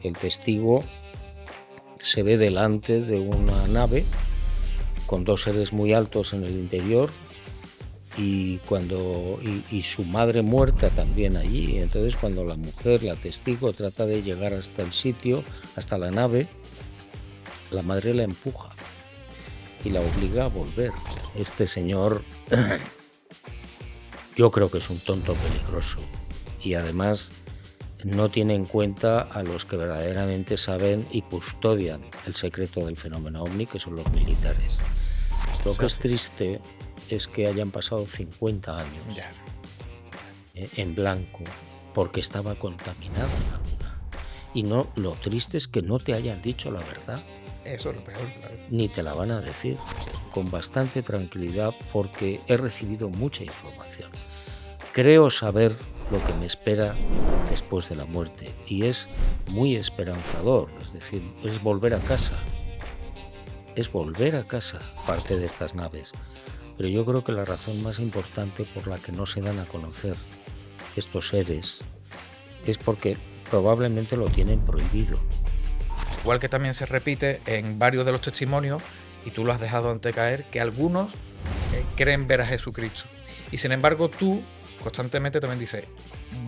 El testigo se ve delante de una nave con dos seres muy altos en el interior y su madre muerta también allí. Entonces, cuando la mujer, la testigo, trata de llegar hasta el sitio, hasta la nave, la madre la empuja y la obliga a volver. Este señor yo creo que es un tonto peligroso y además no tiene en cuenta a los que verdaderamente saben y custodian el secreto del fenómeno ovni, que son los militares. Lo que es triste es que hayan pasado 50 años en blanco porque estaba contaminada la luna. Y no, lo triste es que no te hayan dicho la verdad. Eso es lo peor, claro. Ni te la van a decir, con bastante tranquilidad, porque he recibido mucha información. Creo saber lo que me espera después de la muerte y es muy esperanzador, es decir, es volver a casa. Es volver a casa, parte de estas naves. Pero yo creo que la razón más importante por la que no se dan a conocer estos seres es porque probablemente lo tienen prohibido. Igual que también se repite en varios de los testimonios, y tú lo has dejado antecaer, que algunos creen ver a Jesucristo. Y sin embargo tú constantemente también dices,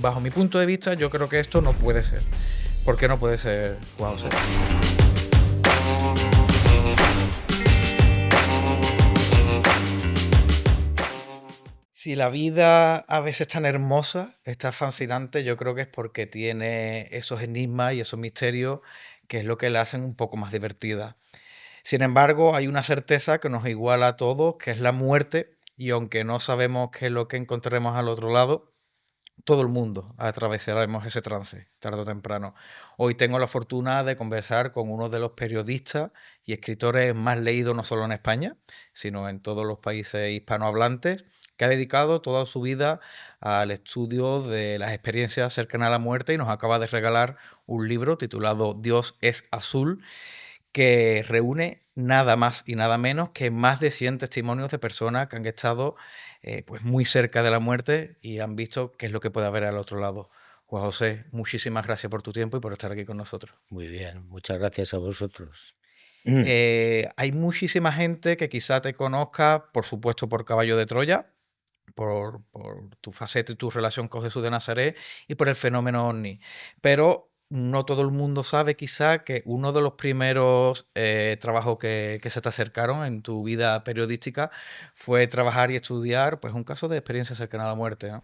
bajo mi punto de vista, yo creo que esto no puede ser. ¿Por qué no puede ser, Juan José? Si la vida a veces es tan hermosa, es tan fascinante, yo creo que es porque tiene esos enigmas y esos misterios que es lo que la hacen un poco más divertida. Sin embargo, hay una certeza que nos iguala a todos, que es la muerte, y aunque no sabemos qué es lo que encontraremos al otro lado, todo el mundo atravesaremos ese trance, tarde o temprano. Hoy tengo la fortuna de conversar con uno de los periodistas y escritores más leídos no solo en España, sino en todos los países hispanohablantes, que ha dedicado toda su vida al estudio de las experiencias cercanas a la muerte y nos acaba de regalar un libro titulado Dios es azul, que reúne nada más y nada menos que más de 100 testimonios de personas que han estado pues muy cerca de la muerte y han visto qué es lo que puede haber al otro lado. Juan José, muchísimas gracias por tu tiempo y por estar aquí con nosotros. Muy bien, muchas gracias a vosotros. Hay muchísima gente que quizá te conozca, por supuesto, por Caballo de Troya, por tu faceta y tu relación con Jesús de Nazaret y por el fenómeno OVNI. Pero no todo el mundo sabe quizá que uno de los primeros trabajos que se te acercaron en tu vida periodística fue trabajar y estudiar pues un caso de experiencia cercana a la muerte, ¿no?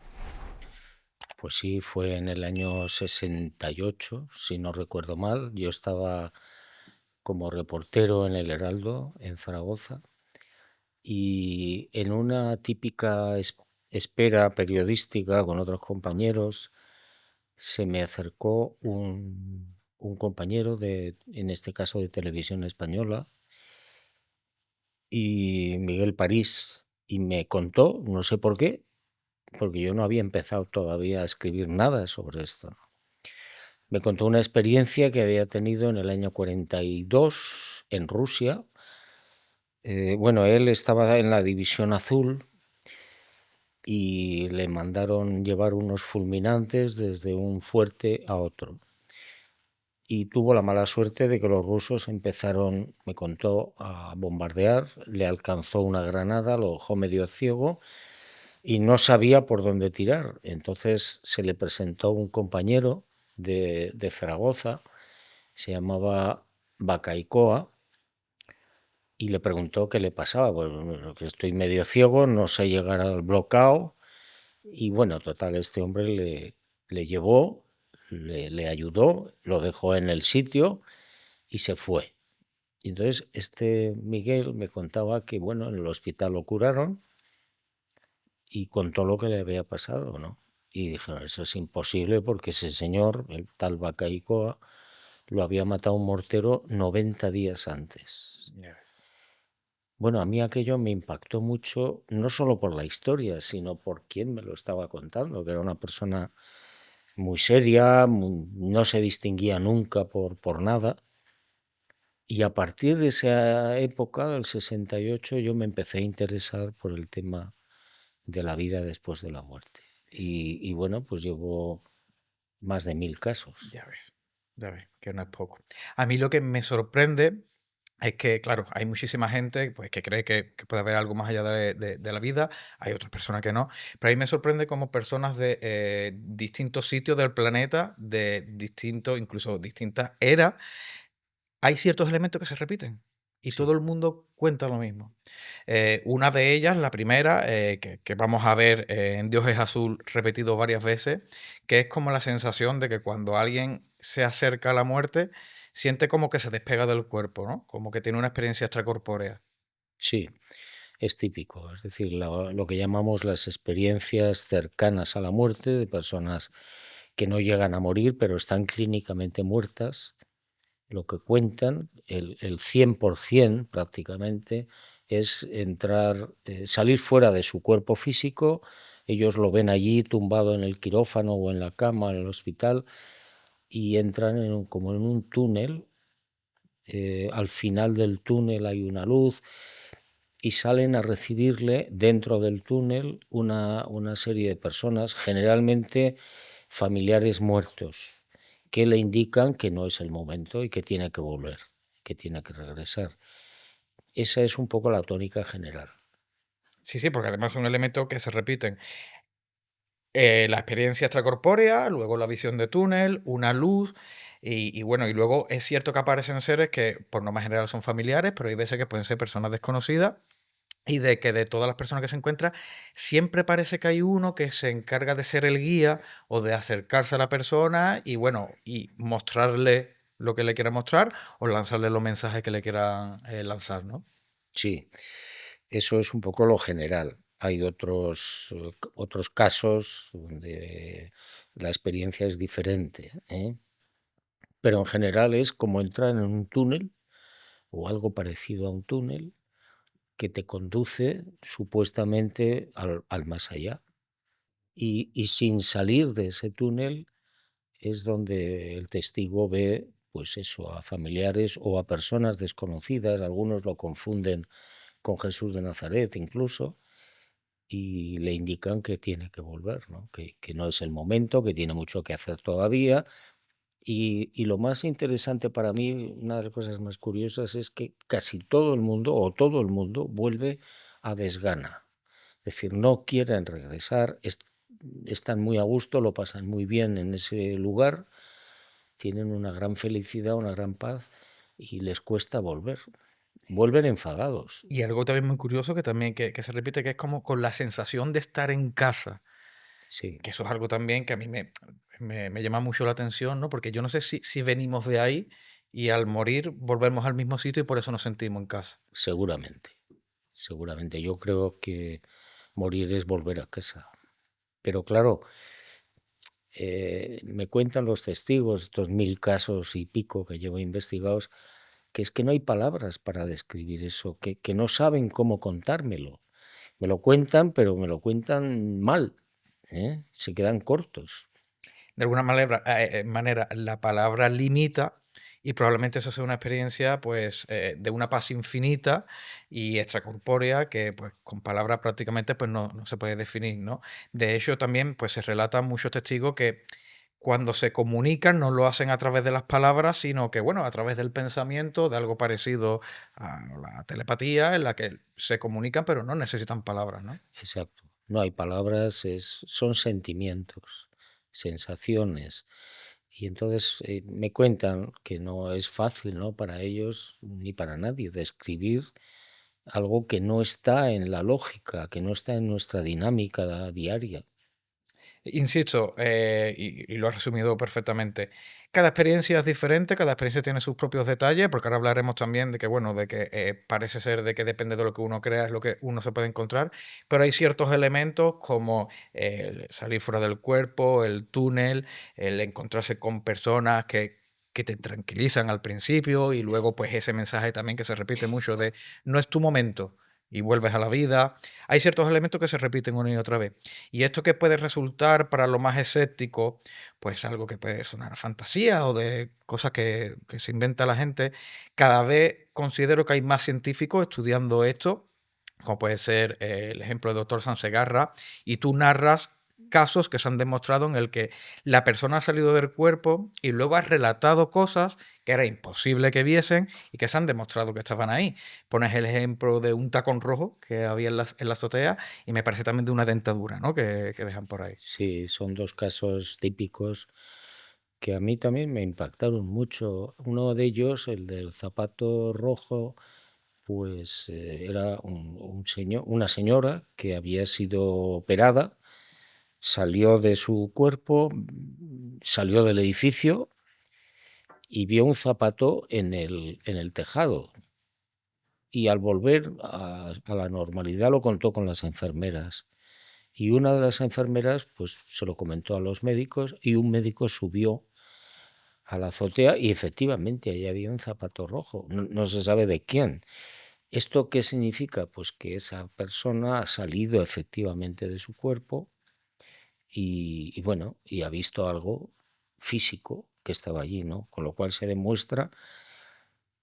Pues sí, fue en el año 68, si no recuerdo mal. Yo estaba como reportero en el Heraldo, en Zaragoza, y en una típica espera periodística con otros compañeros, se me acercó un compañero en este caso de Televisión Española, y Miguel París, y me contó, no sé por qué, porque yo no había empezado todavía a escribir nada sobre esto. Me contó una experiencia que había tenido en el año 42 en Rusia. Bueno, él estaba en la División Azul y le mandaron llevar unos fulminantes desde un fuerte a otro. Y tuvo la mala suerte de que los rusos empezaron, me contó, a bombardear. Le alcanzó una granada, lo dejó medio ciego y no sabía por dónde tirar. Entonces se le presentó un compañero de Zaragoza, se llamaba Bacaicoa, y le preguntó qué le pasaba. Bueno, que estoy medio ciego, no sé llegar al bloqueo. Y bueno, total, este hombre le llevó, le ayudó, lo dejó en el sitio y se fue. Y entonces este Miguel me contaba que, bueno, en el hospital lo curaron y contó lo que le había pasado, ¿no? Y dijeron, eso es imposible porque ese señor, el tal Bacaicoa, lo había matado un mortero 90 días antes. Bueno, a mí aquello me impactó mucho, no solo por la historia, sino por quién me lo estaba contando, que era una persona muy seria, no se distinguía nunca por nada. Y a partir de esa época, del 68, yo me empecé a interesar por el tema de la vida después de la muerte. Y bueno, pues llevo más de 1000 casos. Ya ves. Ya ves, que no es poco. A mí lo que me sorprende es que, claro, hay muchísima gente pues, que cree que puede haber algo más allá de la vida, hay otras personas que no, pero a mí me sorprende como personas de distintos sitios del planeta, de distintos, incluso distintas eras, hay ciertos elementos que se repiten y Sí, todo el mundo cuenta lo mismo. Una de ellas, la primera, que vamos a ver en Dios es azul repetido varias veces, que es como la sensación de que cuando alguien se acerca a la muerte, siente como que se despega del cuerpo, ¿no? Como que tiene una experiencia extracorpórea. sí, es típico. Es decir, lo que llamamos las experiencias cercanas a la muerte de personas que no llegan a morir, pero están clínicamente muertas. Lo que cuentan, el 100% prácticamente, es entrar, salir fuera de su cuerpo físico. Ellos lo ven allí tumbado en el quirófano o en la cama en el hospital y entran como en un túnel. Al final del túnel hay una luz y salen a recibirle dentro del túnel una serie de personas, generalmente familiares muertos, que le indican que no es el momento y que tiene que volver, que tiene que regresar. Esa es un poco la tónica general. Sí, sí, porque además son elementos que se repiten. La experiencia extracorpórea, luego la visión de túnel, una luz, y bueno, y luego es cierto que aparecen seres que por norma general son familiares, pero hay veces que pueden ser personas desconocidas. Y de que de todas las personas que se encuentra, siempre parece que hay uno que se encarga de ser el guía o de acercarse a la persona y bueno, y mostrarle lo que le quiera mostrar o lanzarle los mensajes que le quieran lanzar, ¿no? Sí, eso es un poco lo general. Hay otros casos donde la experiencia es diferente, ¿eh? Pero en general es como entrar en un túnel o algo parecido a un túnel que te conduce supuestamente al más allá. Y sin salir de ese túnel es donde el testigo ve, pues eso, a familiares o a personas desconocidas, algunos lo confunden con Jesús de Nazaret incluso, y le indican que tiene que volver, ¿no? Que no es el momento, que tiene mucho que hacer todavía. Y lo más interesante para mí, una de las cosas más curiosas, es que casi todo el mundo, o todo el mundo, vuelve a desgana. Es decir, no quieren regresar, están muy a gusto, lo pasan muy bien en ese lugar, tienen una gran felicidad, una gran paz, y les cuesta volver. Vuelven enfadados. Y algo también muy curioso que también que se repite, que es como con la sensación de estar en casa, Sí, que eso es algo también que a mí me llama mucho la atención, ¿no? Porque yo no sé si venimos de ahí y al morir volvemos al mismo sitio y por eso nos sentimos en casa. seguramente. Seguramente. Yo creo que morir es volver a casa. Pero claro, me cuentan los testigos, estos 1000 casos y pico que llevo investigados, que es que no hay palabras para describir eso, que no saben cómo contármelo. Me lo cuentan, pero me lo cuentan mal, ¿eh? Se quedan cortos. De alguna manera, la palabra limita y probablemente eso sea una experiencia, pues, de una paz infinita y extracorpórea que, pues, con palabras prácticamente, pues, no se puede definir, ¿no? De hecho, también, pues, se relatan muchos testigos que cuando se comunican no lo hacen a través de las palabras, sino que, bueno, a través del pensamiento, de algo parecido a la telepatía, en la que se comunican, pero no necesitan palabras, ¿no? Exacto. No hay palabras, son sentimientos, sensaciones. Y entonces me cuentan que no es fácil, ¿no? Para ellos ni para nadie describir algo que no está en la lógica, que no está en nuestra dinámica diaria. Insisto, y lo has resumido perfectamente. Cada experiencia es diferente, cada experiencia tiene sus propios detalles, porque ahora hablaremos también de que, bueno, de que parece ser de que depende de lo que uno crea, es lo que uno se puede encontrar, pero hay ciertos elementos como el salir fuera del cuerpo, el túnel, el encontrarse con personas que te tranquilizan al principio y luego pues ese mensaje también que se repite mucho de no es tu momento y vuelves a la vida. Hay ciertos elementos que se repiten una y otra vez. Y esto que puede resultar para lo más escéptico, pues algo que puede sonar a fantasía o de cosas que se inventa la gente, cada vez considero que hay más científicos estudiando esto, como puede ser el ejemplo del doctor Sansegarra, y tú narras casos que se han demostrado en el que la persona ha salido del cuerpo y luego ha relatado cosas que era imposible que viesen y que se han demostrado que estaban ahí. Pones el ejemplo de un tacón rojo que había en la azotea y me parece también de una dentadura, ¿no? Que dejan por ahí. Sí, son dos casos típicos que a mí también me impactaron mucho. Uno de ellos, el del zapato rojo, pues era una señora que había sido operada, salió de su cuerpo, salió del edificio y vio un zapato en el tejado. Y al volver a la normalidad lo contó con las enfermeras. Y una de las enfermeras pues se lo comentó a los médicos y un médico subió a la azotea y efectivamente ahí había un zapato rojo. No se sabe de quién. ¿Esto qué significa? Pues que esa persona ha salido efectivamente de su cuerpo y bueno, y ha visto algo físico que estaba allí, ¿no? Con lo cual se demuestra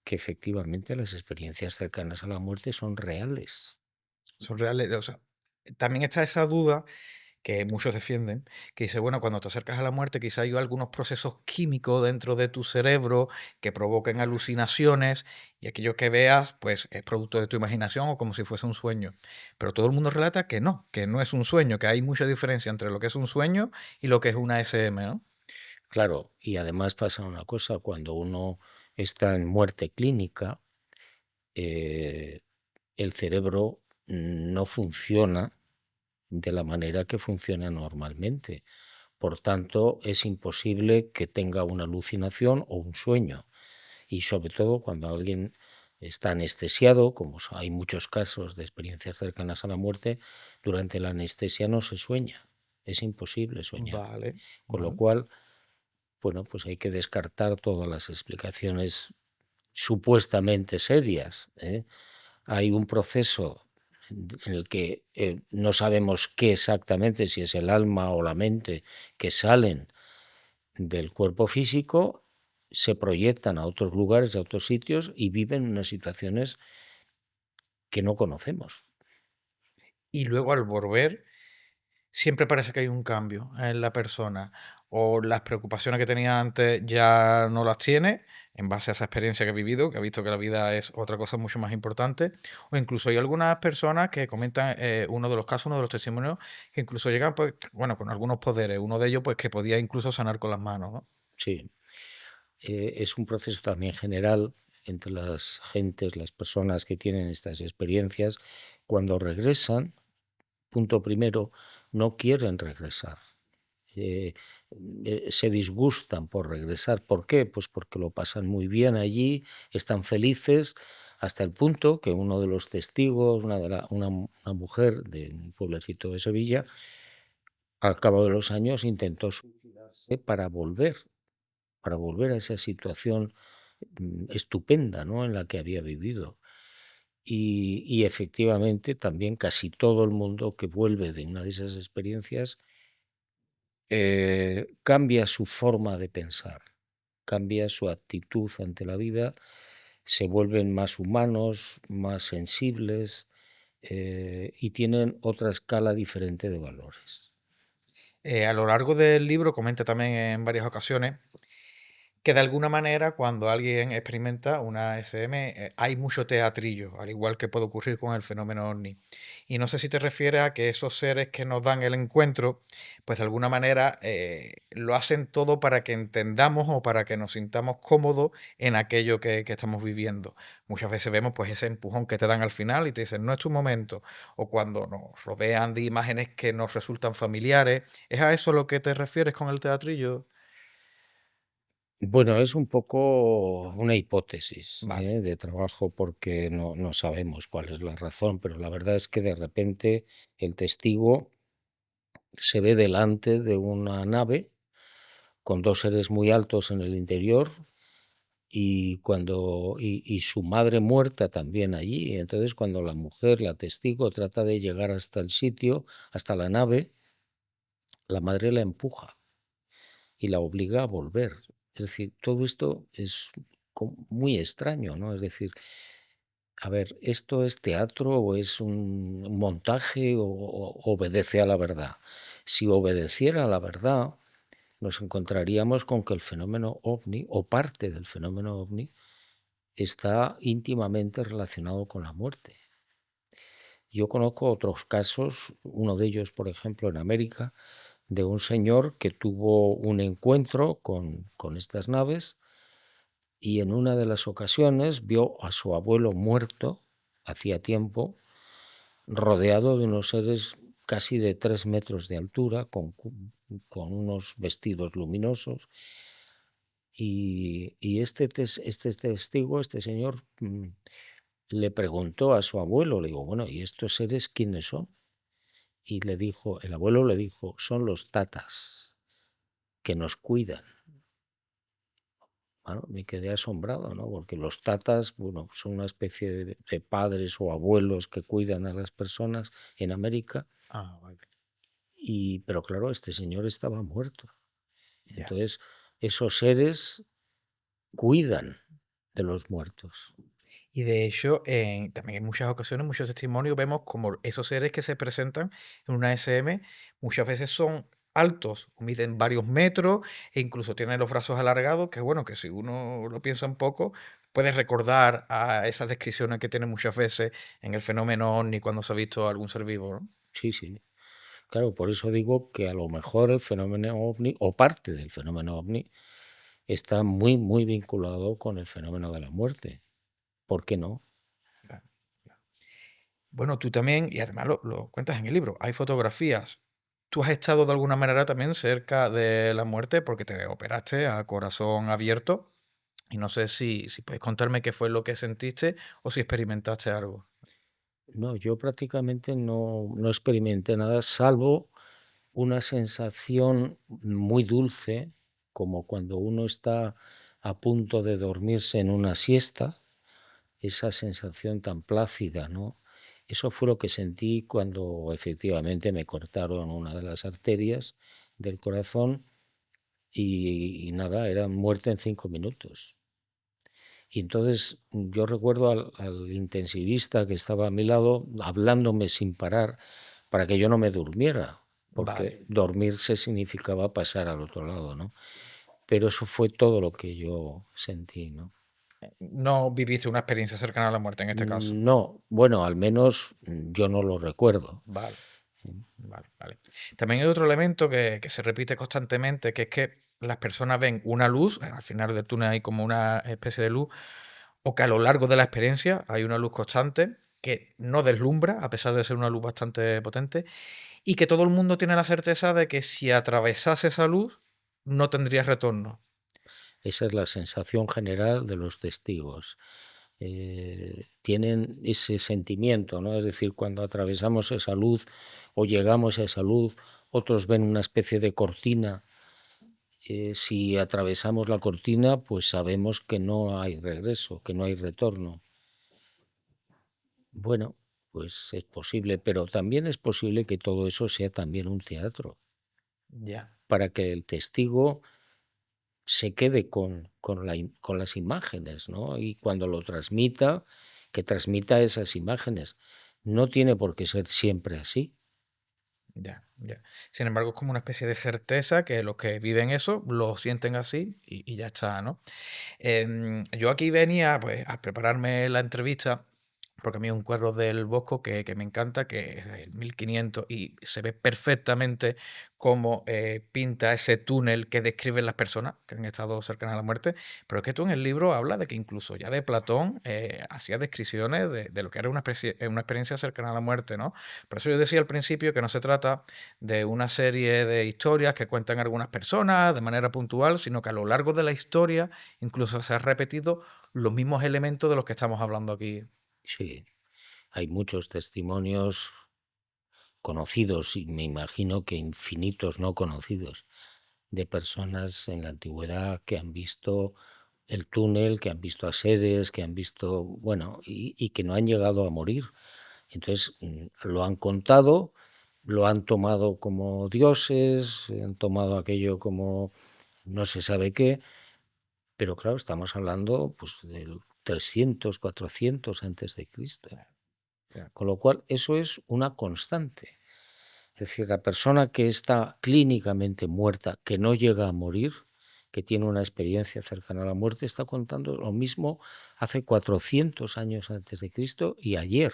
que efectivamente las experiencias cercanas a la muerte son reales. Son reales, o sea, también está esa duda que muchos defienden, que dice, bueno, cuando te acercas a la muerte, quizá hay algunos procesos químicos dentro de tu cerebro que provoquen alucinaciones y aquello que veas, pues es producto de tu imaginación o como si fuese un sueño. Pero todo el mundo relata que no es un sueño, que hay mucha diferencia entre lo que es un sueño y lo que es una SM, ¿no? Claro, y además pasa una cosa, cuando uno está en muerte clínica, eh, el cerebro no funciona de la manera que funciona normalmente. Por tanto, es imposible que tenga una alucinación o un sueño. Y sobre todo cuando alguien está anestesiado, como hay muchos casos de experiencias cercanas a la muerte, durante la anestesia no se sueña. Es imposible soñar. Vale, Con lo vale. cual, bueno, pues hay que descartar todas las explicaciones supuestamente serias, ¿eh? Hay un proceso en el que no sabemos qué exactamente, si es el alma o la mente, que salen del cuerpo físico, se proyectan a otros lugares, a otros sitios y viven unas situaciones que no conocemos. Y luego al volver, siempre parece que hay un cambio en la persona, o las preocupaciones que tenía antes ya no las tiene, en base a esa experiencia que ha vivido, que ha visto que la vida es otra cosa mucho más importante, o incluso hay algunas personas que comentan, uno de los casos, uno de los testimonios, que incluso llegan, pues, bueno, con algunos poderes, uno de ellos, pues, que podía incluso sanar con las manos, ¿no? Sí, es un proceso también general entre las gentes, las personas que tienen estas experiencias, cuando regresan. Punto primero, no quieren regresar. eh, Se disgustan por regresar. ¿Por qué? Pues porque lo pasan muy bien allí, están felices, hasta el punto que uno de los testigos, una mujer de un pueblecito de Sevilla, al cabo de los años intentó suicidarse para volver a esa situación estupenda, ¿no? En la que había vivido. Y efectivamente también casi todo el mundo que vuelve de una de esas experiencias cambia su forma de pensar, cambia su actitud ante la vida, se vuelven más humanos, más sensibles, y tienen otra escala diferente de valores. A lo largo del libro comenta también en varias ocasiones que de alguna manera cuando alguien experimenta una SM hay mucho teatrillo, al igual que puede ocurrir con el fenómeno OVNI. Y no sé si te refieres a que esos seres que nos dan el encuentro, pues de alguna manera lo hacen todo para que entendamos o para que nos sintamos cómodos en aquello que estamos viviendo. Muchas veces vemos pues ese empujón que te dan al final y te dicen, no es tu momento. O cuando nos rodean de imágenes que nos resultan familiares. ¿Es a eso lo que te refieres con el teatrillo? Bueno, es un poco una hipótesis, Vale. de trabajo porque no sabemos cuál es la razón, pero la verdad es que de repente el testigo se ve delante de una nave con dos seres muy altos en el interior y su madre muerta también allí. Entonces, cuando la mujer, la testigo, trata de llegar hasta el sitio, hasta la nave, la madre la empuja y la obliga a volver. Es decir, todo esto es muy extraño, ¿no? Es decir, A ver, ¿esto es teatro o es un montaje o obedece a la verdad? Si obedeciera a la verdad, nos encontraríamos con que el fenómeno ovni o parte del fenómeno ovni está íntimamente relacionado con la muerte. Yo conozco otros casos, uno de ellos, por ejemplo, en América, de un señor que tuvo un encuentro con estas naves y en una de las ocasiones vio a su abuelo muerto, hacía tiempo, rodeado de unos seres casi de 3 metros de altura, con unos vestidos luminosos. Y este testigo, este señor, le preguntó a su abuelo, le digo, bueno, ¿y estos seres quiénes son? Y le dijo, el abuelo le dijo, son los tatas que nos cuidan. Bueno, me quedé asombrado, ¿no? Porque los tatas, bueno, son una especie de padres o abuelos que cuidan a las personas en América. Ah, vale. Pero claro, este señor estaba muerto. Ya. Entonces, esos seres cuidan de los muertos. Y de hecho, también en muchas ocasiones, muchos testimonios, vemos como esos seres que se presentan en una SM muchas veces son altos, o miden varios metros, e incluso tienen los brazos alargados, que bueno, que si uno lo piensa un poco, puede recordar a esas descripciones que tienen muchas veces en el fenómeno OVNI cuando se ha visto algún ser vivo, ¿no? Sí, sí. Claro, por eso digo que a lo mejor el fenómeno ovni, o parte del fenómeno ovni, está muy, muy vinculado con el fenómeno de la muerte. ¿Por qué no? Claro, claro. Bueno, tú también, y además lo cuentas en el libro, hay fotografías. Tú has estado de alguna manera también cerca de la muerte porque te operaste a corazón abierto. Y no sé si puedes contarme qué fue lo que sentiste o si experimentaste algo. No, yo prácticamente no experimenté nada, salvo una sensación muy dulce, como cuando uno está a punto de dormirse en una siesta, esa sensación tan plácida, ¿no? Eso fue lo que sentí cuando efectivamente me cortaron una de las arterias del corazón y nada, era muerte en 5 minutos. Y entonces yo recuerdo al intensivista que estaba a mi lado hablándome sin parar para que yo no me durmiera, Vale. porque dormirse significaba pasar al otro lado, ¿no? Pero eso fue todo lo que yo sentí, ¿no? No viviste una experiencia cercana a la muerte en este caso. No, bueno, al menos yo no lo recuerdo. Vale, vale, vale. También hay otro elemento que se repite constantemente, que es que las personas ven una luz, al final del túnel hay como una especie de luz, o que a lo largo de la experiencia hay una luz constante que no deslumbra, a pesar de ser una luz bastante potente, y que todo el mundo tiene la certeza de que si atravesase esa luz no tendría retorno. Esa es la sensación general de los testigos. Tienen ese sentimiento, ¿no? Es decir, cuando atravesamos esa luz o llegamos a esa luz, otros ven una especie de cortina. Si atravesamos la cortina, pues sabemos que no hay regreso, que no hay retorno. Bueno, pues es posible, pero también es posible que todo eso sea también un teatro, Ya. para que el testigo se quede con las imágenes, ¿no? Y cuando lo transmita, que transmita esas imágenes. No tiene por qué ser siempre así. Ya, ya. Sin embargo, es como una especie de certeza que los que viven eso lo sienten así y ya está, ¿no? Yo aquí venía, pues, a prepararme la entrevista, porque a mí es un cuadro del Bosco que me encanta, que es del 1500 y se ve perfectamente cómo pinta ese túnel que describen las personas que han estado cercanas a la muerte. Pero es que tú en el libro hablas de que incluso ya de Platón hacía descripciones de lo que era una experiencia cercana a la muerte, ¿no? Por eso yo decía al principio que no se trata de una serie de historias que cuentan algunas personas de manera puntual, sino que a lo largo de la historia incluso se han repetido los mismos elementos de los que estamos hablando aquí. Sí, hay muchos testimonios conocidos y me imagino que infinitos no conocidos de personas en la antigüedad que han visto el túnel, que han visto a seres, que han visto, bueno, y que no han llegado a morir. Entonces, lo han contado, lo han tomado como dioses, han tomado aquello como no se sabe qué, Pero claro, estamos hablando, pues, del 300, 400 antes de Cristo. Claro, claro. Con lo cual, eso es una constante. Es decir, la persona que está clínicamente muerta, que no llega a morir, que tiene una experiencia cercana a la muerte, está contando lo mismo hace 400 años antes de Cristo y ayer.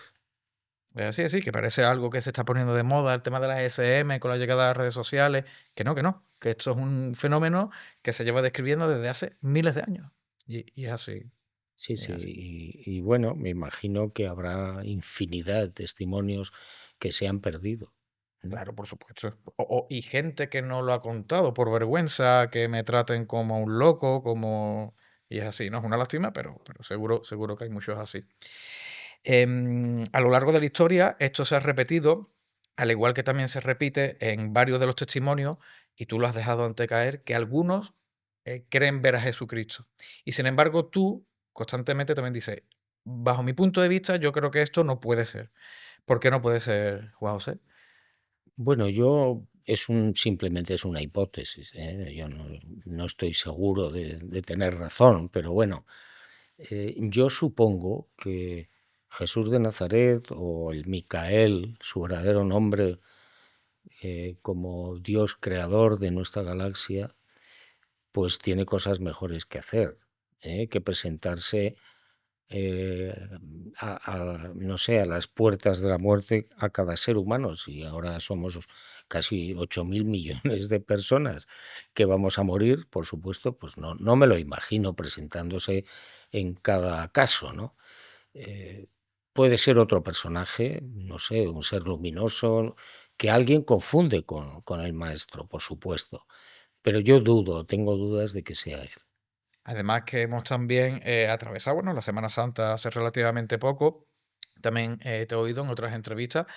Sí, sí, que parece algo que se está poniendo de moda, el tema de las SM con la llegada de las redes sociales, que no, que esto es un fenómeno que se lleva describiendo desde hace miles de años. Y es así, Sí, y es sí. así. Y bueno, me imagino que habrá infinidad de testimonios que se han perdido. ¿M? Claro, por supuesto. Y gente que no lo ha contado por vergüenza, que me traten como un loco, como... Y es así, ¿no? Es una lástima, pero seguro, seguro que hay muchos así. A lo largo de la historia, esto se ha repetido, al igual que también se repite en varios de los testimonios, y tú lo has dejado antecaer, que algunos creen ver a Jesucristo. Y sin embargo, tú constantemente también dices, bajo mi punto de vista, yo creo que esto no puede ser. ¿Por qué no puede ser, Juan José? Bueno, yo simplemente es una hipótesis, ¿eh? Yo no estoy seguro de tener razón, pero bueno, yo supongo que Jesús de Nazaret o el Micael, su verdadero nombre, como Dios creador de nuestra galaxia, pues tiene cosas mejores que hacer, que presentarse eh, no sé, a las puertas de la muerte a cada ser humano. Si ahora somos casi 8.000 millones de personas que vamos a morir, por supuesto, pues no me lo imagino presentándose en cada caso, ¿no? Eh, puede ser otro personaje, no sé, un ser luminoso, que alguien confunde con el maestro, por supuesto, pero yo dudo, tengo dudas de que sea él. Además que hemos también atravesado, bueno, la Semana Santa hace relativamente poco. También te he oído en otras entrevistas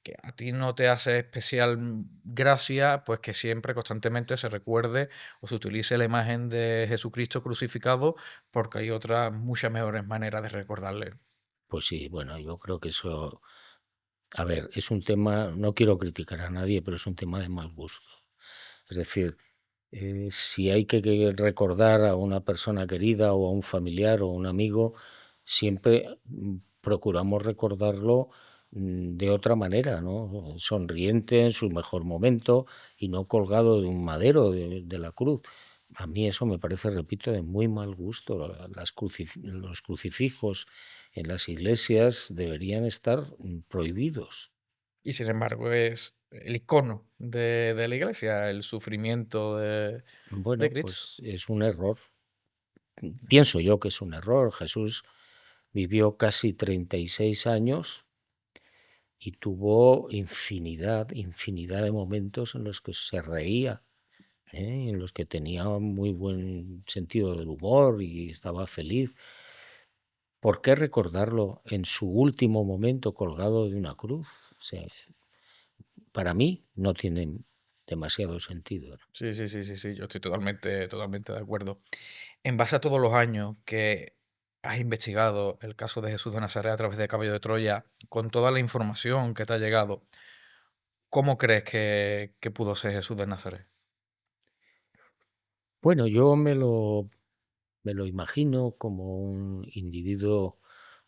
que a ti no te hace especial gracia, pues que siempre constantemente se recuerde o se utilice la imagen de Jesucristo crucificado, porque hay otras muchas mejores maneras de recordarle. Pues sí, bueno, yo creo que eso, a ver, es un tema, no quiero criticar a nadie, pero es un tema de mal gusto. Es decir, si hay que recordar a una persona querida o a un familiar o a un amigo, siempre procuramos recordarlo de otra manera, ¿no? Sonriente en su mejor momento y no colgado de un madero de la cruz. A mí eso me parece, repito, de muy mal gusto. Los crucifijos en las iglesias deberían estar prohibidos. Y sin embargo es el icono de la iglesia, el sufrimiento de Bueno, Cristo. pues es un error. Pienso yo que es un error. Jesús vivió casi 36 años y tuvo infinidad de momentos en los que se reía, en los que tenía muy buen sentido del humor y estaba feliz. ¿Por qué recordarlo en su último momento colgado de una cruz? O sea, para mí no tiene demasiado sentido, ¿no? Sí, sí, sí, sí, sí, yo estoy totalmente, totalmente de acuerdo. En base a todos los años que has investigado el caso de Jesús de Nazaret a través de Caballo de Troya, con toda la información que te ha llegado, ¿cómo crees que pudo ser Jesús de Nazaret? Bueno, yo me lo imagino como un individuo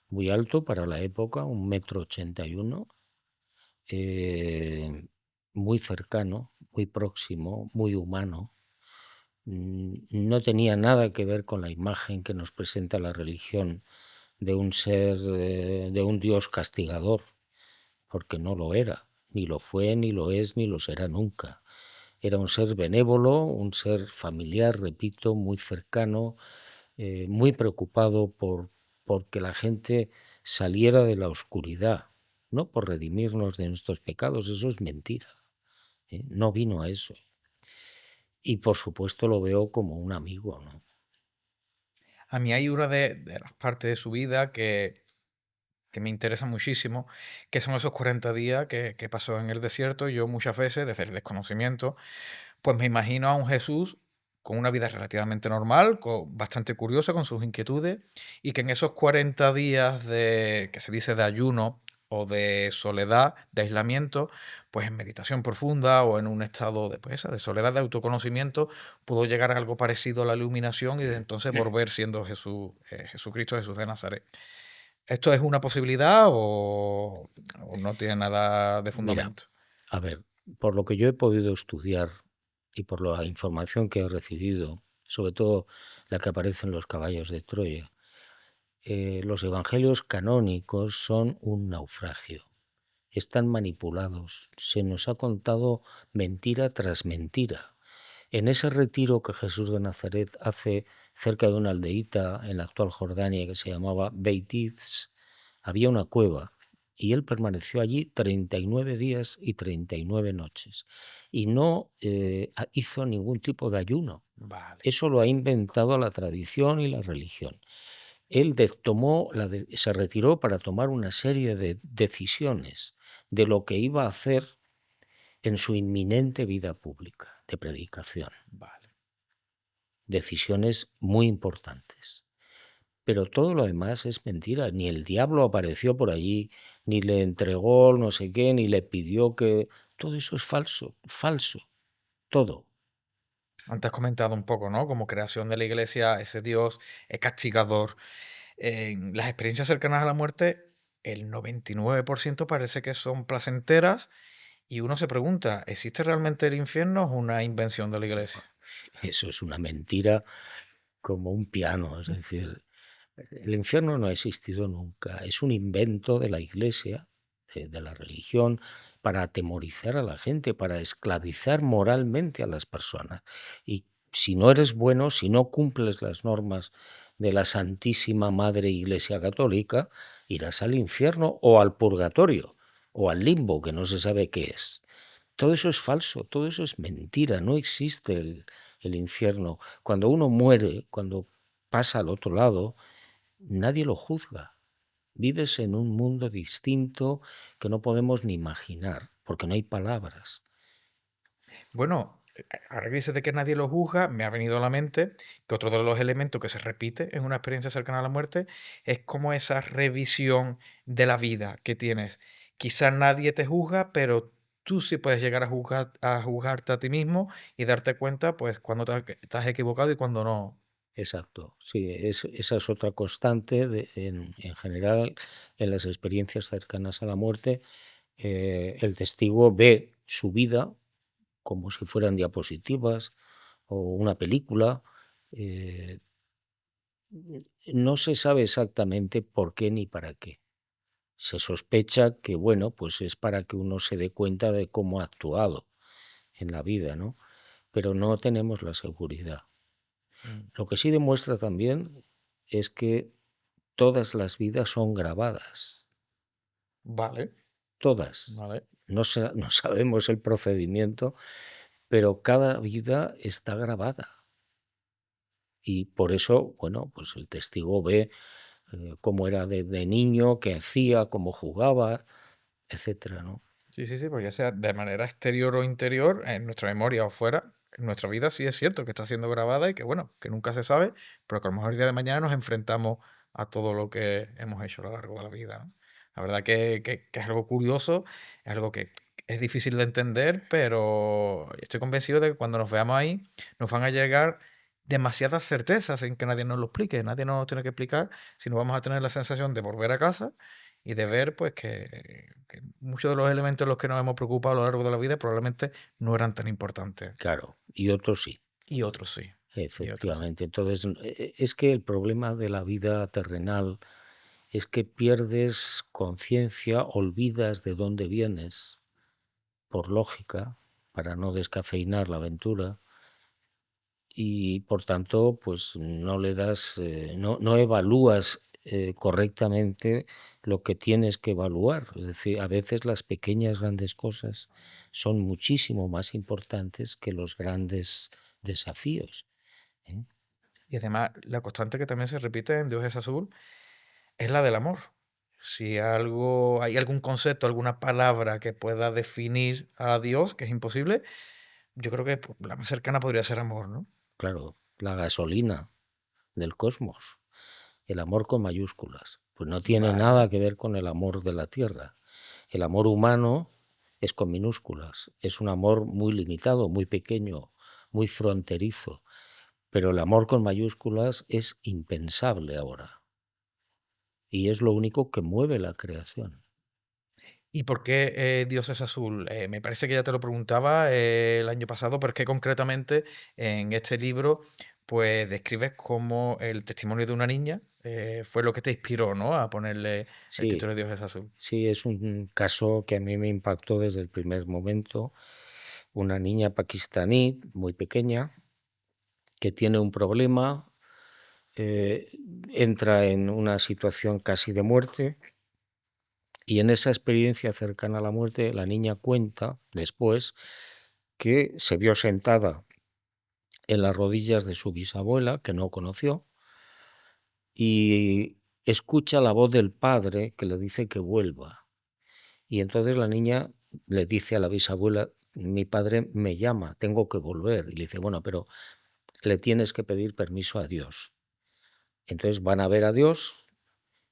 muy alto para la época, 1,81 m, muy cercano, muy próximo, muy humano. No tenía nada que ver con la imagen que nos presenta la religión de un ser, de un Dios castigador, porque no lo era, ni lo fue, ni lo es, ni lo será nunca. Era un ser benévolo, un ser familiar, repito, muy cercano, muy preocupado por que la gente saliera de la oscuridad, no por redimirnos de nuestros pecados, eso es mentira, no vino a eso. Y por supuesto lo veo como un amigo, ¿no? A mí hay una de las partes de su vida que me interesa muchísimo, que son esos 40 días que pasó en el desierto. Yo muchas veces, desde el desconocimiento, pues me imagino a un Jesús con una vida relativamente normal, bastante curiosa con sus inquietudes, y que en esos 40 días que se dice de ayuno o de soledad, de aislamiento, pues en meditación profunda o en un estado de, pues, de soledad, de autoconocimiento, pudo llegar a algo parecido a la iluminación y desde entonces volver siendo Jesús, Jesucristo, Jesús de Nazaret. ¿Esto es una posibilidad o no tiene nada de Mira, fundamento? a ver, por lo que yo he podido estudiar y por la información que he recibido, sobre todo la que aparece en los caballos de Troya, los evangelios canónicos son un naufragio. Están manipulados. Se nos ha contado mentira tras mentira. En ese retiro que Jesús de Nazaret hace cerca de una aldeíta en la actual Jordania que se llamaba Beit Iz, había una cueva y él permaneció allí 39 días y 39 noches y no hizo ningún tipo de ayuno. Vale, Eso lo ha inventado la tradición y la religión. Él se retiró para tomar una serie de decisiones de lo que iba a hacer en su inminente vida pública de predicación. vale. Decisiones muy importantes. Pero todo lo demás es mentira. Ni el diablo apareció por allí, ni le entregó no sé qué, ni le pidió que... Todo eso es falso, falso, todo. Antes has comentado un poco, ¿no? Como creación de la iglesia, ese Dios es castigador. En las experiencias cercanas a la muerte, el 99% parece que son placenteras y uno se pregunta, ¿existe realmente el infierno o es una invención de la iglesia? Eso es una mentira como un piano. Es decir, el infierno no ha existido nunca. Es un invento de la Iglesia, de la religión, para atemorizar a la gente, para esclavizar moralmente a las personas. Y si no eres bueno, si no cumples las normas de la Santísima Madre Iglesia Católica, irás al infierno o al purgatorio o al limbo, que no se sabe qué es. Todo eso es falso, todo eso es mentira, no existe el infierno. Cuando uno muere, cuando pasa al otro lado, nadie lo juzga. Vives en un mundo distinto que no podemos ni imaginar, porque no hay palabras. Bueno, ahora que dices de que nadie lo juzga, me ha venido a la mente que otro de los elementos que se repite en una experiencia cercana a la muerte es como esa revisión de la vida que tienes. Quizás nadie te juzga, pero tú sí puedes llegar a juzgarte a ti mismo y darte cuenta, pues, cuando te has equivocado y cuando no. Exacto, sí, esa es otra constante en general en las experiencias cercanas a la muerte. El testigo ve su vida como si fueran diapositivas o una película. eh, no se sabe exactamente por qué ni para qué. Se sospecha que, bueno, pues es para que uno se dé cuenta de cómo ha actuado en la vida, ¿no? Pero no tenemos la seguridad. Mm, Lo que sí demuestra también es que todas las vidas son grabadas, vale, todas. vale. No sabemos el procedimiento, pero cada vida está grabada. Y por eso, bueno, pues el testigo ve cómo era de niño, qué hacía, cómo jugaba, etcétera, ¿no? Sí, sí, sí, pues ya sea de manera exterior o interior, en nuestra memoria o fuera, en nuestra vida sí es cierto que está siendo grabada y que bueno, que nunca se sabe, pero que a lo mejor el día de mañana nos enfrentamos a todo lo que hemos hecho a lo largo de la vida, ¿no? La verdad que es algo curioso, es algo que es difícil de entender, pero estoy convencido de que cuando nos veamos ahí nos van a llegar demasiadas certezas en que nadie nos lo explique, nadie nos lo tiene que explicar, sino vamos a tener la sensación de volver a casa y de ver pues que muchos de los elementos en los que nos hemos preocupado a lo largo de la vida probablemente no eran tan importantes. Claro, y otros sí. Y otros sí. Y otros sí. Efectivamente. Entonces, es que el problema de la vida terrenal es que pierdes conciencia, olvidas de dónde vienes, por lógica, para no descafeinar la aventura, y por tanto, pues no le das, no evalúas correctamente lo que tienes que evaluar. Es decir, a veces las pequeñas grandes cosas son muchísimo más importantes que los grandes desafíos, ¿eh? Y además, la constante que también se repite en Dios es azul es la del amor. Si algo, hay algún concepto, alguna palabra que pueda definir a Dios, que es imposible, yo creo que pues, la más cercana podría ser amor, ¿no? Claro, la gasolina del cosmos, el amor con mayúsculas, pues no tiene Vale. nada que ver con el amor de la tierra. El amor humano es con minúsculas, es un amor muy limitado, muy pequeño, muy fronterizo, pero el amor con mayúsculas es impensable ahora y es lo único que mueve la creación. ¿Y por qué Dios es azul? Me parece que ya te lo preguntaba el año pasado, pero es que concretamente en este libro pues describes cómo el testimonio de una niña fue lo que te inspiró, ¿no? A ponerle el Sí, título de Dios es azul. sí, es un caso que a mí me impactó desde el primer momento. Una niña pakistaní muy pequeña que tiene un problema, eh, entra en una situación casi de muerte y en esa experiencia cercana a la muerte la niña cuenta después que se vio sentada en las rodillas de su bisabuela, que no conoció, y escucha la voz del padre que le dice que vuelva. Y entonces la niña le dice a la bisabuela: "Mi padre me llama, tengo que volver". Y le dice: "Bueno, pero le tienes que pedir permiso a Dios". Entonces van a ver a Dios.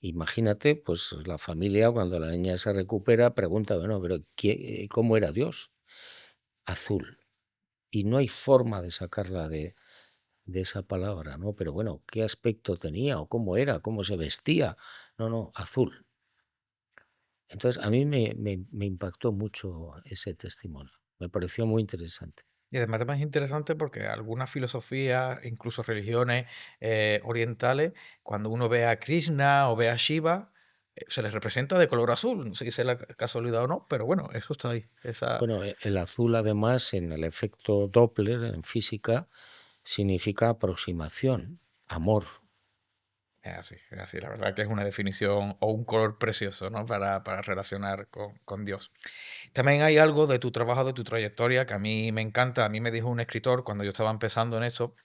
Imagínate, pues la familia, cuando la niña se recupera, pregunta: "Bueno, pero ¿cómo era Dios?". Azul. Y no hay forma de sacarla de esa palabra, ¿no? Pero bueno, ¿qué aspecto tenía o cómo era, cómo se vestía? No, no, azul. Entonces, a mí me impactó mucho ese testimonio. Me pareció muy interesante. Y además es más interesante porque algunas filosofías, incluso religiones orientales, cuando uno ve a Krishna o ve a Shiva, se les representa de color azul. No sé si es la casualidad o no, pero bueno, eso está ahí. Esa, Bueno, el azul, además, en el efecto Doppler, en física, significa aproximación, amor. es así, la verdad que es una definición o un color precioso, ¿no? Para relacionar con Dios. También hay algo de tu trabajo, de tu trayectoria, que a mí me encanta. A mí me dijo un escritor cuando yo estaba empezando en eso,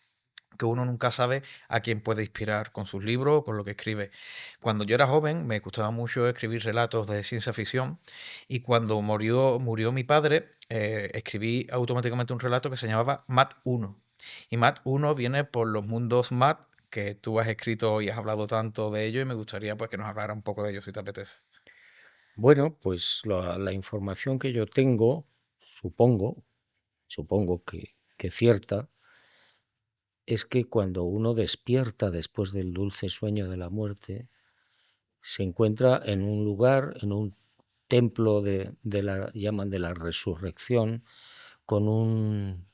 que uno nunca sabe a quién puede inspirar con sus libros o con lo que escribe. Cuando yo era joven me gustaba mucho escribir relatos de ciencia ficción y cuando murió mi padre, escribí automáticamente un relato que se llamaba Mat uno. Y Mat uno viene por los mundos Mat que tú has escrito y has hablado tanto de ello y me gustaría pues que nos hablara un poco de ello si te apetece. Bueno, pues la información que yo tengo, supongo, supongo que cierta, es que cuando uno despierta después del dulce sueño de la muerte, se encuentra en un lugar, en un templo de la, llaman de la resurrección, con un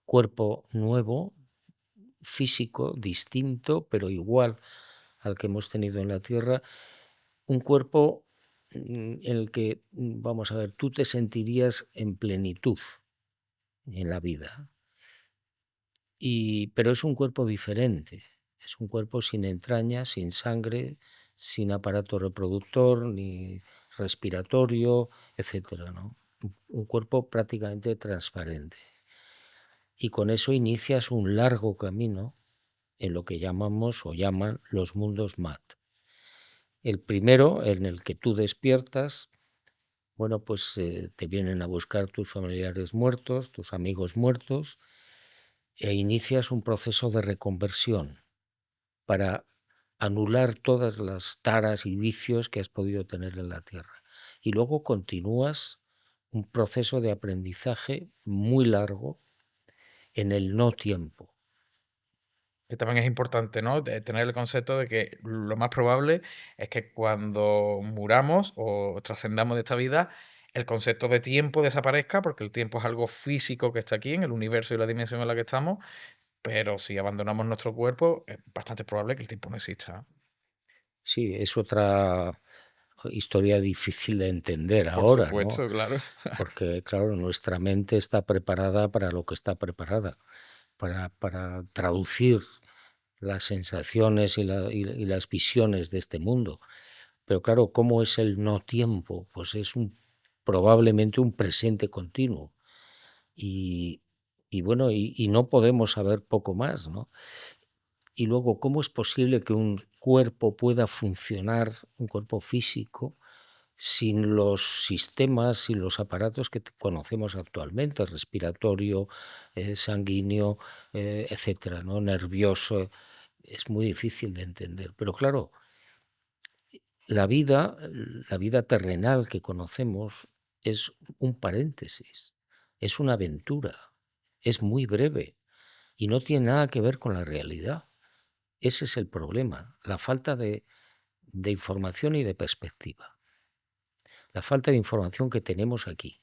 cuerpo nuevo, físico, distinto, pero igual al que hemos tenido en la tierra, un cuerpo en el que, vamos a ver, tú te sentirías en plenitud en la vida. Pero es un cuerpo diferente, es un cuerpo sin entrañas, sin sangre, sin aparato reproductor ni respiratorio, etcétera, ¿no? Un cuerpo prácticamente transparente. Y con eso inicias un largo camino en lo que llamamos o llaman los mundos mat. El primero, en el que tú despiertas, bueno, pues te vienen a buscar tus familiares muertos, tus amigos muertos, e inicias un proceso de reconversión para anular todas las taras y vicios que has podido tener en la tierra. Y luego continúas un proceso de aprendizaje muy largo en el no tiempo. Que también es importante, ¿no? De tener el concepto de que lo más probable es que cuando muramos o trascendamos de esta vida, el concepto de tiempo desaparezca, porque el tiempo es algo físico que está aquí en el universo y la dimensión en la que estamos, pero si abandonamos nuestro cuerpo, es bastante probable que el tiempo no exista. Sí, es otra historia difícil de entender Por ahora, ¿no? supuesto, claro. Porque, claro, nuestra mente está preparada para lo que está preparada, para traducir las sensaciones y las visiones de este mundo. Pero claro, ¿cómo es el no tiempo? Pues es probablemente un presente continuo. Y, y bueno, y no podemos saber poco más, ¿no? Y luego, ¿cómo es posible que un cuerpo pueda funcionar, un cuerpo físico, sin los sistemas, sin los aparatos que conocemos actualmente, respiratorio, sanguíneo, etcétera, ¿no? Nervioso? Es muy difícil de entender. Pero claro, la vida, la vida terrenal que conocemos es un paréntesis, es una aventura, es muy breve y no tiene nada que ver con la realidad. Ese es el problema, la falta de información y de perspectiva, la falta de información que tenemos aquí.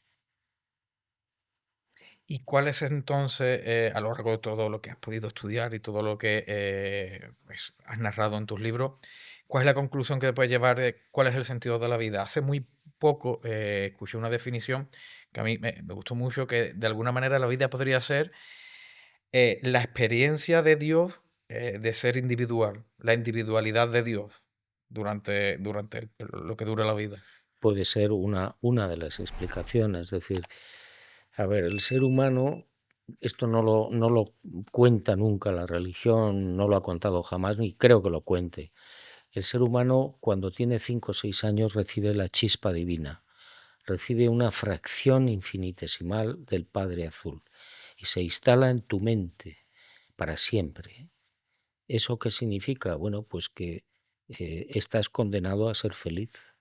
¿Y cuál es entonces, a lo largo de todo lo que has podido estudiar y todo lo que pues, has narrado en tus libros, cuál es la conclusión que puedes llevar de cuál es el sentido de la vida? Hace muy poco escuché una definición que a mí me gustó mucho, que de alguna manera la vida podría ser la experiencia de Dios de ser individual, la individualidad de Dios durante lo que dura la vida. Puede ser una de las explicaciones, es decir, a ver, el ser humano, esto no lo cuenta nunca la religión, no lo ha contado jamás, ni creo que lo cuente. El ser humano, cuando tiene 5 o 6 años, recibe la chispa divina, recibe una fracción infinitesimal del Padre Azul y se instala en tu mente para siempre. ¿Eso qué significa? Bueno, pues que estás condenado a ser feliz.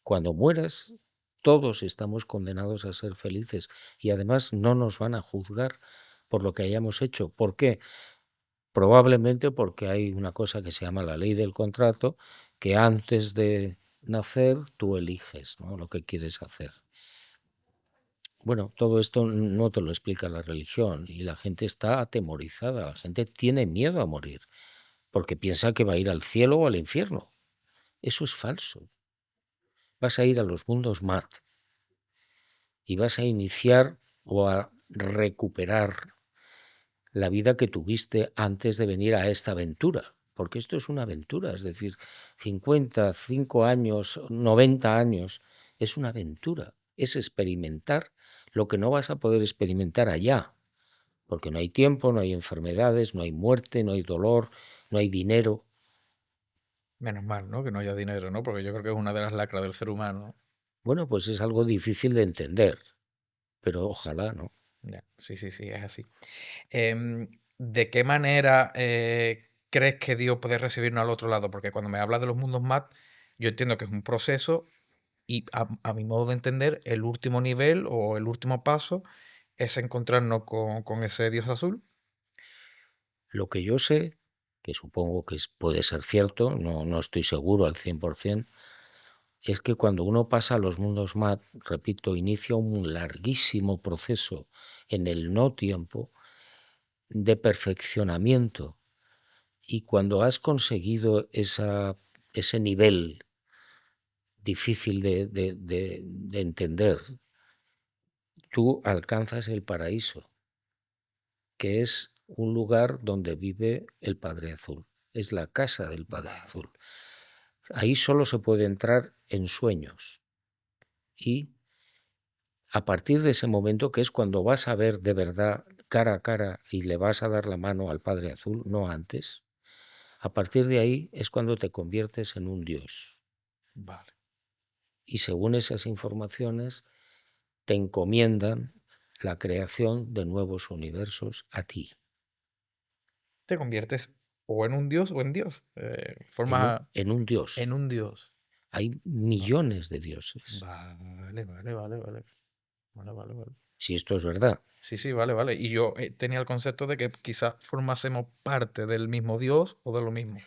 Cuando mueras, todos estamos condenados a ser felices y además no nos van a juzgar por lo que hayamos hecho. ¿Por qué? Probablemente porque hay una cosa que se llama la ley del contrato, que antes de nacer tú eliges, ¿no?, lo que quieres hacer. Bueno, todo esto no te lo explica la religión y la gente está atemorizada, la gente tiene miedo a morir porque piensa que va a ir al cielo o al infierno. Eso es falso. Vas a ir a los mundos mat y vas a iniciar o a recuperar la vida que tuviste antes de venir a esta aventura, porque esto es una aventura, es decir, 55 años, 90 años, es una aventura, es experimentar lo que no vas a poder experimentar allá, porque no hay tiempo, no hay enfermedades, no hay muerte, no hay dolor, no hay dinero. Menos mal, ¿no? Que no haya dinero, ¿no? Porque yo creo que es una de las lacras del ser humano. Bueno, pues es algo difícil de entender, pero ojalá, ¿no? Ya, sí, sí, sí, es así. Em, ¿De qué manera crees que Dios puede recibirnos al otro lado? Porque cuando me hablas de los mundos mat, yo entiendo que es un proceso y a mi modo de entender, el último nivel o el último paso es encontrarnos con ese Dios azul. Lo que yo sé, que supongo que puede ser cierto, no estoy seguro al 100%, es que cuando uno pasa a los mundos mat, repito, inicia un larguísimo proceso en el no tiempo de perfeccionamiento. Y cuando has conseguido ese nivel difícil de entender, tú alcanzas el paraíso, que es un lugar donde vive el Padre Azul. Es la casa del Padre Azul. Ahí solo se puede entrar en sueños. Y a partir de ese momento, que es cuando vas a ver de verdad cara a cara y le vas a dar la mano al Padre Azul, no antes, a partir de ahí es cuando te conviertes en un Dios. Vale. Y según esas informaciones, te encomiendan la creación de nuevos universos a ti, Te conviertes o en un Dios o en Dios. Formas en un en Dios. un Dios. Hay Va- millones de dioses, Vale, vale, vale, vale. Vale, vale, vale. si esto es verdad. Sí, sí, vale, vale. Y yo tenía el concepto de que quizás formásemos parte del mismo Dios o de lo mismo.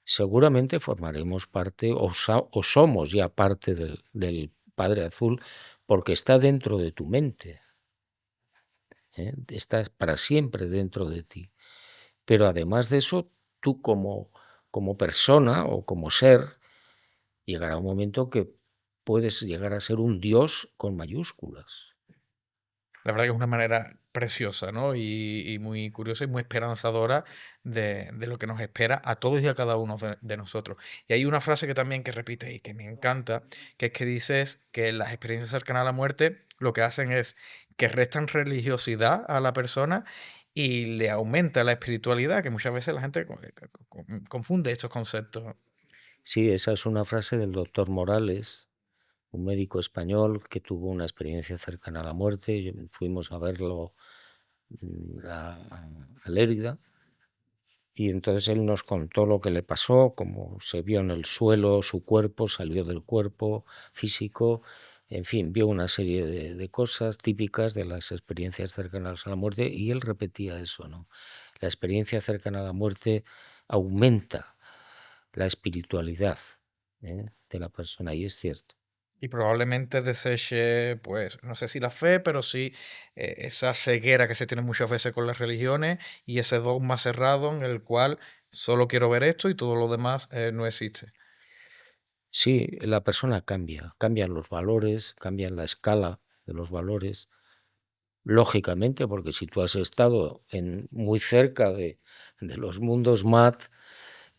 Seguramente formaremos parte o somos ya parte del Padre Azul porque está dentro de tu mente, ¿eh? Está para siempre dentro de ti. Pero además de eso, tú como persona o como ser, llegará un momento que puedes llegar a ser un Dios con mayúsculas. La verdad que es una manera preciosa, ¿no? Y muy curiosa y muy esperanzadora de lo que nos espera a todos y a cada uno de nosotros. Y hay una frase que también que repites y que me encanta, que es que dices que las experiencias cercanas a la muerte lo que hacen es que restan religiosidad a la persona y le aumenta la espiritualidad, que muchas veces la gente confunde estos conceptos. Sí, esa es una frase del doctor Morales, un médico español que tuvo una experiencia cercana a la muerte. Fuimos a verlo a Lérida Y entonces él nos contó lo que le pasó, cómo se vio en el suelo, su cuerpo salió del cuerpo físico, en fin, vio una serie de cosas típicas de las experiencias cercanas a la muerte y él repetía eso, ¿no? La experiencia cercana a la muerte aumenta la espiritualidad, de la persona y es cierto. Y probablemente deseche, pues, no sé si la fe, pero sí esa ceguera que se tiene muchas veces con las religiones y ese dogma cerrado en el cual solo quiero ver esto y todo lo demás no existe. Sí, la persona cambia, cambian los valores, cambian la escala de los valores. Lógicamente, porque si tú has estado muy cerca de los mundos mat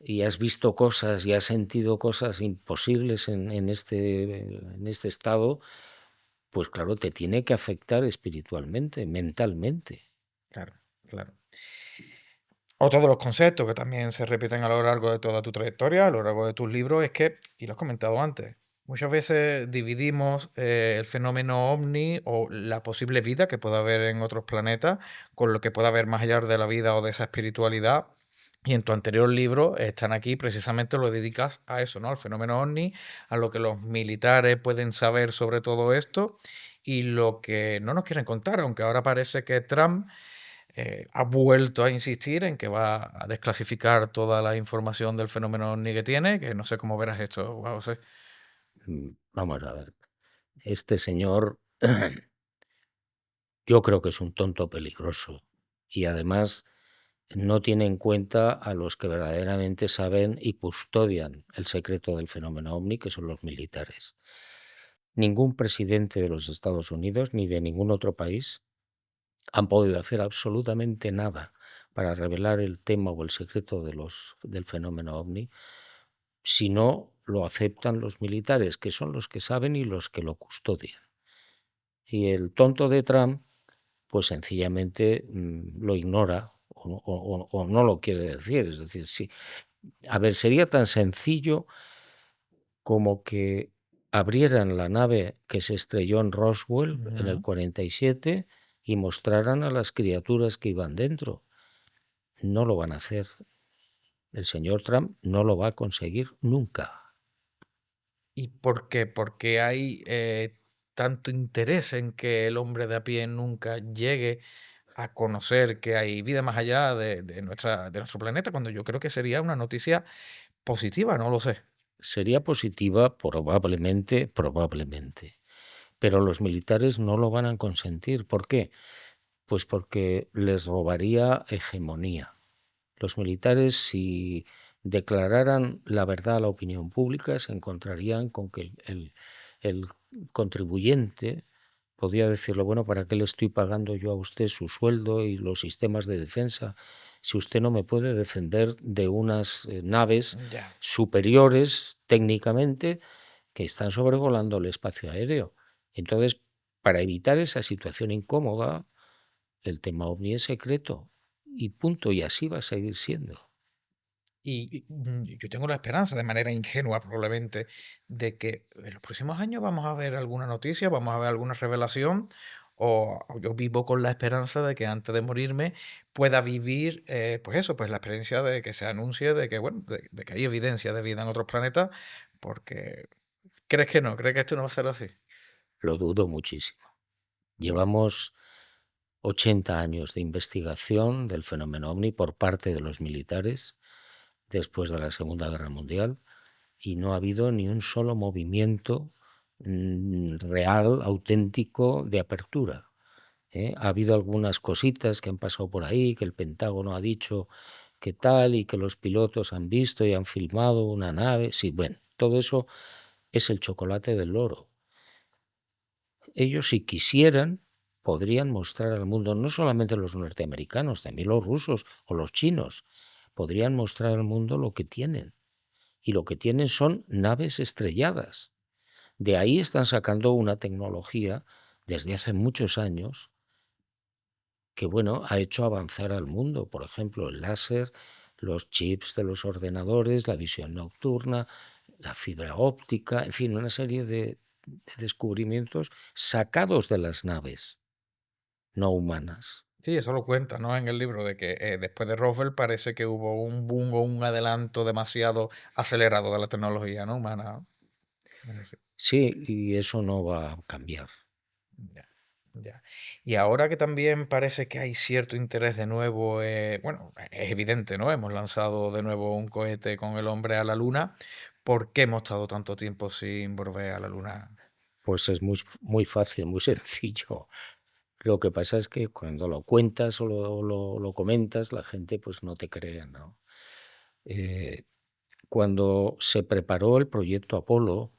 y has visto cosas y has sentido cosas imposibles en este estado, pues claro, te tiene que afectar espiritualmente, mentalmente. Claro, claro. Otro de los conceptos que también se repiten a lo largo de toda tu trayectoria, a lo largo de tus libros, es que, y lo has comentado antes, muchas veces dividimos el fenómeno ovni o la posible vida que pueda haber en otros planetas con lo que pueda haber más allá de la vida o de esa espiritualidad. Y en tu anterior libro, Están aquí, precisamente lo dedicas a eso, ¿no? Al fenómeno ovni, a lo que los militares pueden saber sobre todo esto y lo que no nos quieren contar, aunque ahora parece que Trump ha vuelto a insistir en que va a desclasificar toda la información del fenómeno OVNI que tiene, que no sé cómo verás esto, Juan José. Vamos a ver, este señor yo creo que es un tonto peligroso y además no tiene en cuenta a los que verdaderamente saben y custodian el secreto del fenómeno ovni, que son los militares. Ningún presidente de los Estados Unidos ni de ningún otro país han podido hacer absolutamente nada para revelar el tema o el secreto del fenómeno ovni si no lo aceptan los militares, que son los que saben y los que lo custodian. Y el tonto de Trump, pues sencillamente lo ignora o no lo quiere decir. Es decir, sí. A ver, sería tan sencillo como que abrieran la nave que se estrelló en Roswell en el Ujú. 47 y mostraran a las criaturas que iban dentro. No lo van a hacer. El señor Trump no lo va a conseguir nunca. ¿Y por qué? Porque hay tanto interés en que el hombre de a pie nunca llegue a conocer que hay vida más allá de nuestro planeta, cuando yo creo que sería una noticia positiva, no lo sé. Sería positiva probablemente, pero los militares no lo van a consentir. ¿Por qué? Pues porque les robaría hegemonía. Los militares, si declararan la verdad a la opinión pública, se encontrarían con que el contribuyente podía decirle, bueno, ¿para qué le estoy pagando yo a usted su sueldo y los sistemas de defensa si usted no me puede defender de unas naves Ya. superiores técnicamente que están sobrevolando el espacio aéreo? Entonces, para evitar esa situación incómoda, el tema OVNI es secreto y punto, y así va a seguir siendo. Yo tengo la esperanza, de manera ingenua probablemente, de que en los próximos años vamos a ver alguna noticia, vamos a ver alguna revelación, o yo vivo con la esperanza de que antes de morirme pueda vivir, pues eso, pues la experiencia de que se anuncie de que, bueno, de que hay evidencia de vida en otros planetas, porque ¿crees que no? ¿Crees que esto no va a ser así? Lo dudo muchísimo. Bueno, Llevamos 80 años de investigación del fenómeno OVNI por parte de los militares después de la Segunda Guerra Mundial y no ha habido ni un solo movimiento real, auténtico de apertura. Ha habido algunas cositas que han pasado por ahí, que el Pentágono ha dicho que tal y que los pilotos han visto y han filmado una nave. Sí, bueno, todo eso es el chocolate del loro. Ellos, si quisieran, podrían mostrar al mundo, no solamente los norteamericanos, también los rusos o los chinos, podrían mostrar al mundo lo que tienen. Y lo que tienen son naves estrelladas. De ahí están sacando una tecnología desde hace muchos años que, bueno, ha hecho avanzar al mundo. Por ejemplo, el láser, los chips de los ordenadores, la visión nocturna, la fibra óptica, en fin, una serie de descubrimientos sacados de las naves no humanas. Sí, eso lo cuenta, ¿no? En el libro, de que después de Roswell parece que hubo un boom o un adelanto demasiado acelerado de la tecnología, ¿no? Humana. Sí. Sí, y eso no va a cambiar. Ya, ya. Y ahora que también parece que hay cierto interés de nuevo, bueno, es evidente, ¿no? Hemos lanzado de nuevo un cohete con el hombre a la Luna. ¿Por qué hemos estado tanto tiempo sin volver a la Luna? Pues es muy fácil, muy sencillo. Lo que pasa es que cuando lo cuentas o lo comentas, la gente pues no te cree, ¿no? Eh, Cuando se preparó el proyecto Apolo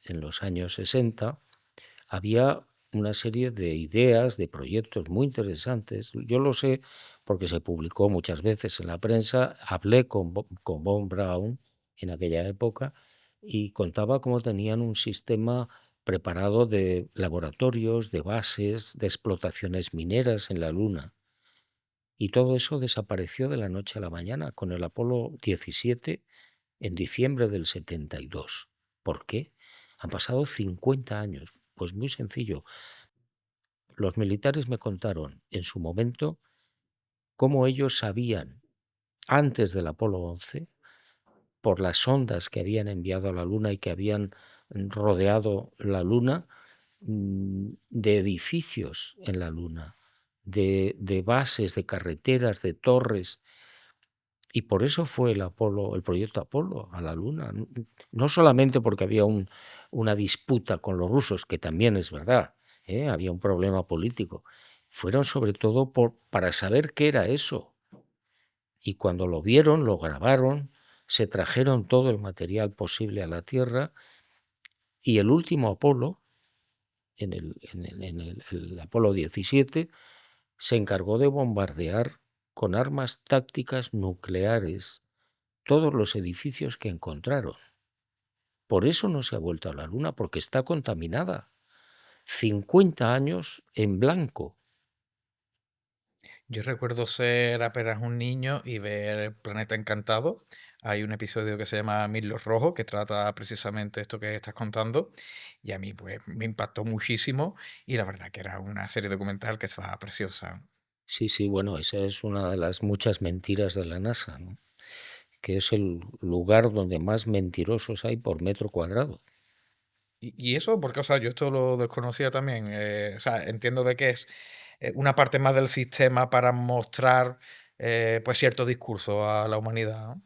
en los años 60, había una serie de ideas, de proyectos muy interesantes. Yo lo sé porque se publicó muchas veces en la prensa. Hablé con Von Braun en aquella época y contaba cómo tenían un sistema preparado de laboratorios, de bases, de explotaciones mineras en la Luna. Y todo eso desapareció de la noche a la mañana con el Apolo 17 en diciembre del 72. ¿Por qué? Han pasado 50 años. Pues muy sencillo. Los militares me contaron en su momento cómo ellos sabían, antes del Apolo 11, por las sondas que habían enviado a la Luna y que habían rodeado la Luna, de edificios en la Luna, de bases, de carreteras, de torres. Y por eso fue el proyecto Apolo a la Luna. No solamente porque había una disputa con los rusos, que también es verdad, ¿eh? Había un problema político. Fueron sobre todo para saber qué era eso. Y cuando lo vieron, lo grabaron, se trajeron todo el material posible a la Tierra y el último Apolo, el Apolo 17, se encargó de bombardear con armas tácticas nucleares todos los edificios que encontraron. Por eso no se ha vuelto a la Luna, porque está contaminada. 50 años en blanco. Yo recuerdo ser apenas un niño y ver Planeta Encantado. Hay un episodio que se llama Mil los Rojos, que trata precisamente esto que estás contando. Y a mí, pues, me impactó muchísimo. Y la verdad que era una serie documental que estaba preciosa. Sí, sí, bueno, esa es una de las muchas mentiras de la NASA, ¿no? Que es el lugar donde más mentirosos hay por metro cuadrado. Y eso, porque, o sea, yo esto lo desconocía también. O sea, entiendo de que es una parte más del sistema para mostrar, pues, cierto discurso a la humanidad, ¿no?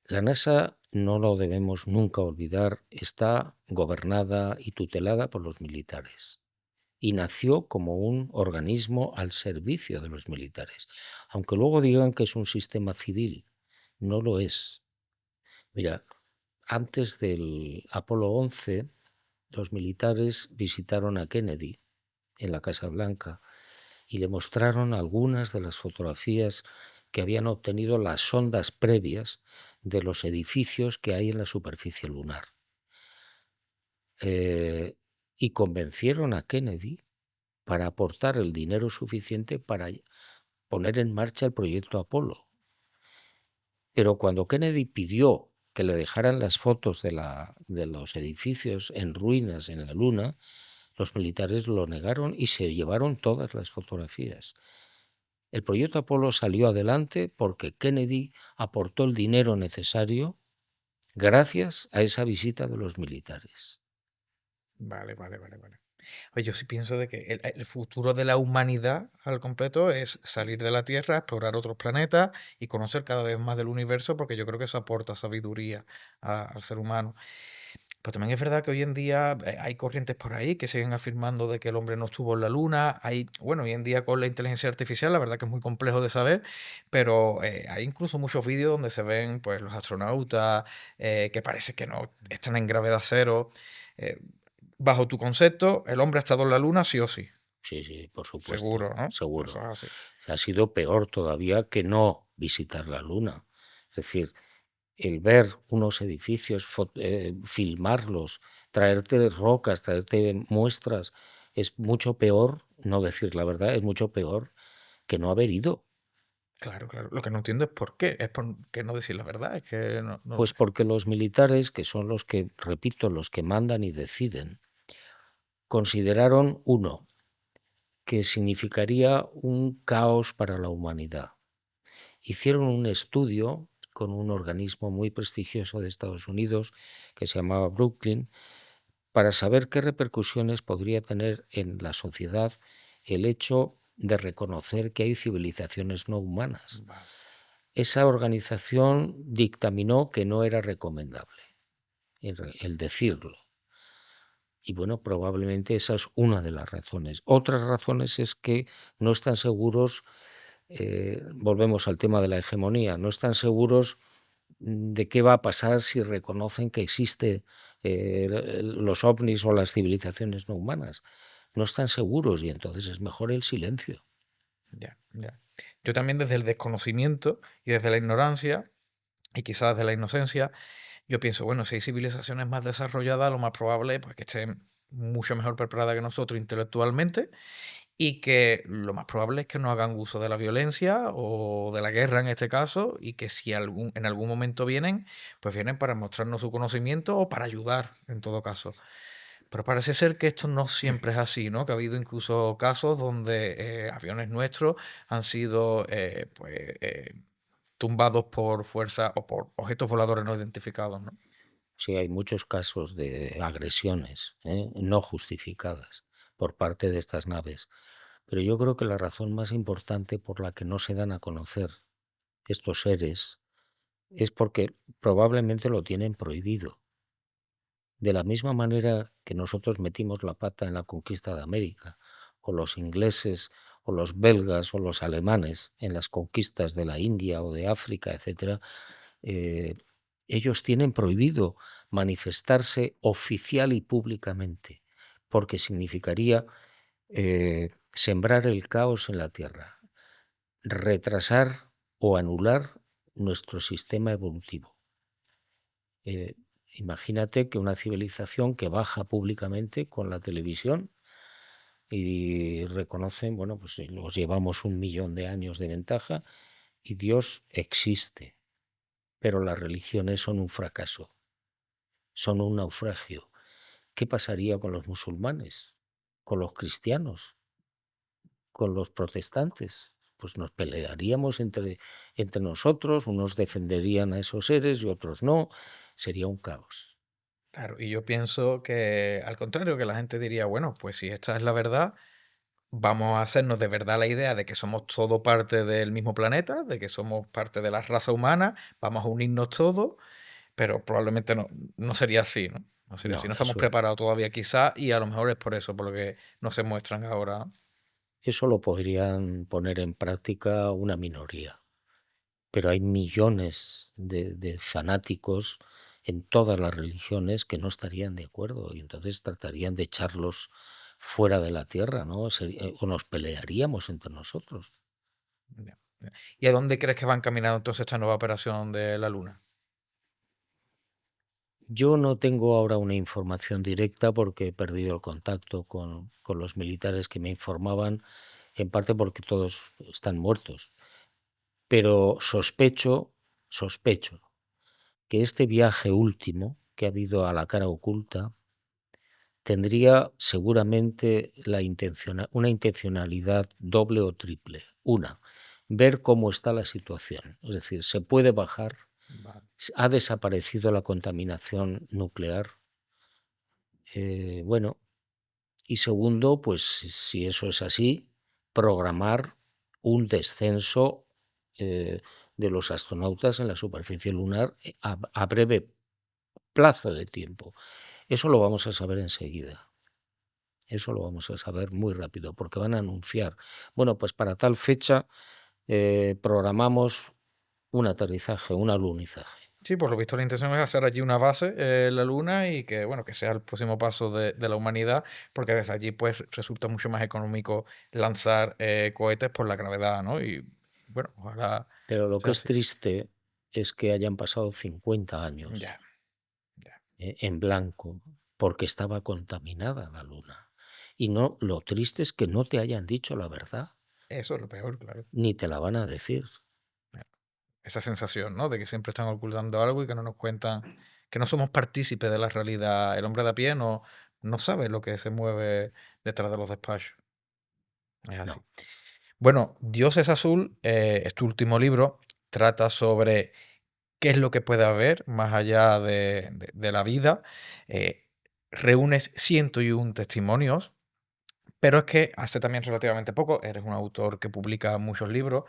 La NASA, no lo debemos nunca olvidar, está gobernada y tutelada por los militares y nació como un organismo al servicio de los militares. Aunque luego digan que es un sistema civil, no lo es. Mira, antes del Apolo 11, los militares visitaron a Kennedy en la Casa Blanca y le mostraron algunas de las fotografías que habían obtenido las sondas previas de los edificios que hay en la superficie lunar. Eh, y convencieron a Kennedy para aportar el dinero suficiente para poner en marcha el proyecto Apolo. Pero cuando Kennedy pidió que le dejaran las fotos de los edificios en ruinas en la Luna, los militares lo negaron y se llevaron todas las fotografías. El proyecto Apolo salió adelante porque Kennedy aportó el dinero necesario gracias a esa visita de los militares. Vale, vale, vale, vale. Oye, yo sí pienso de que el futuro de la humanidad al completo es salir de la Tierra, explorar otros planetas y conocer cada vez más del universo, porque yo creo que eso aporta sabiduría al ser humano. Pero también es verdad que hoy en día hay corrientes por ahí que siguen afirmando de que el hombre no estuvo en la Luna. Hay, bueno, hoy en día con la inteligencia artificial, la verdad que es muy complejo de saber, pero hay incluso muchos vídeos donde se ven pues los astronautas que parece que no están en gravedad cero. Eh, Bajo tu concepto, el hombre ha estado en la Luna sí o sí. Sí, sí, por supuesto, Seguro, ¿no? Eso seguro. es así. Ha sido peor todavía que no visitar la Luna. Es decir, el ver unos edificios, filmarlos, traerte rocas, traerte muestras, es mucho peor, no decir la verdad, es mucho peor que no haber ido. Claro, claro. Lo que no entiendo es por qué. Es por qué no decir la verdad. Es que no. Pues porque los militares, que son los que, repito, los que mandan y deciden, consideraron, uno, que significaría un caos para la humanidad. Hicieron un estudio con un organismo muy prestigioso de Estados Unidos que se llamaba Brooklyn para saber qué repercusiones podría tener en la sociedad el hecho de reconocer que hay civilizaciones no humanas. Vale. Esa organización dictaminó que no era recomendable el decirlo. Y bueno, probablemente esa es una de las razones. Otras razones es que no están seguros, volvemos al tema de la hegemonía, no están seguros de qué va a pasar si reconocen que existe los ovnis o las civilizaciones no humanas. No están seguros y entonces es mejor el silencio. Ya, ya. Yo también desde el desconocimiento y desde la ignorancia, y quizás desde la inocencia, yo pienso, bueno, si hay civilizaciones más desarrolladas, lo más probable es pues, que estén mucho mejor preparadas que nosotros intelectualmente y que lo más probable es que no hagan uso de la violencia o de la guerra en este caso y que si en algún momento vienen, pues vienen para mostrarnos su conocimiento o para ayudar en todo caso. Pero parece ser que esto no siempre es así, ¿no? Que ha habido incluso casos donde aviones nuestros han sido tumbados por fuerza o por objetos voladores no identificados, ¿no? Sí, hay muchos casos de agresiones, no justificadas por parte de estas naves. Pero yo creo que la razón más importante por la que no se dan a conocer estos seres es porque probablemente lo tienen prohibido. De la misma manera que nosotros metimos la pata en la conquista de América, o los ingleses, o los belgas, o los alemanes en las conquistas de la India o de África, etcétera, eh, ellos tienen prohibido manifestarse oficial y públicamente, porque significaría sembrar el caos en la tierra, retrasar o anular nuestro sistema evolutivo. Eh, Imagínate que una civilización que baja públicamente con la televisión y reconocen, bueno, pues los llevamos 1 millón de años de ventaja y Dios existe, pero las religiones son un fracaso, son un naufragio. ¿Qué pasaría con los musulmanes, con los cristianos, con los protestantes? Pues nos pelearíamos entre nosotros, unos defenderían a esos seres y otros no, sería un caos. Claro, y yo pienso que al contrario, que la gente diría, bueno, pues si esta es la verdad, vamos a hacernos de verdad la idea de que somos todo parte del mismo planeta, de que somos parte de la raza humana, vamos a unirnos todos, pero probablemente no sería así, ¿no? No sería así. No, No estamos preparados todavía quizá y a lo mejor es por eso, por lo que no se muestran ahora, ¿no? eso lo podrían poner en práctica una minoría, pero hay millones de fanáticos en todas las religiones que no estarían de acuerdo y entonces tratarían de echarlos fuera de la tierra, ¿no? O nos pelearíamos entre nosotros. Ya, ya. ¿Y a dónde crees que va encaminando entonces esta nueva operación de la Luna? Yo no tengo ahora una información directa porque he perdido el contacto con los militares que me informaban, en parte porque todos están muertos, pero sospecho que este viaje último que ha habido a la cara oculta tendría seguramente una intencionalidad doble o triple. Una, ver cómo está la situación, es decir, se puede bajar, Vale. ha desaparecido la contaminación nuclear. Bueno, y segundo, pues si eso es así, programar un descenso de los astronautas en la superficie lunar a breve plazo de tiempo. Eso lo vamos a saber enseguida. Eso lo vamos a saber muy rápido, porque van a anunciar, bueno, pues para tal fecha programamos un aterrizaje, un alunizaje. Sí, por lo visto la intención es hacer allí una base en la Luna y que, bueno, que sea el próximo paso de la humanidad, porque desde allí pues resulta mucho más económico lanzar cohetes por la gravedad, ¿no? Y bueno, ojalá Pero lo que sea es así. triste es que hayan pasado 50 Ya, años ya. en blanco, porque estaba contaminada la luna. Y no, lo triste es que no te hayan dicho la verdad, Eso es lo peor, claro. ni te la van a decir. Ya. Esa sensación, ¿no? De que siempre están ocultando algo y que no nos cuentan, que no somos partícipes de la realidad. El hombre de a pie no sabe lo que se mueve detrás de los despachos. Es así. no. Bueno, Dios es azul, es tu último libro, trata sobre qué es lo que puede haber más allá de la vida. eh, Reúnes 101 testimonios, pero es que hace también relativamente poco, eres un autor que publica muchos libros,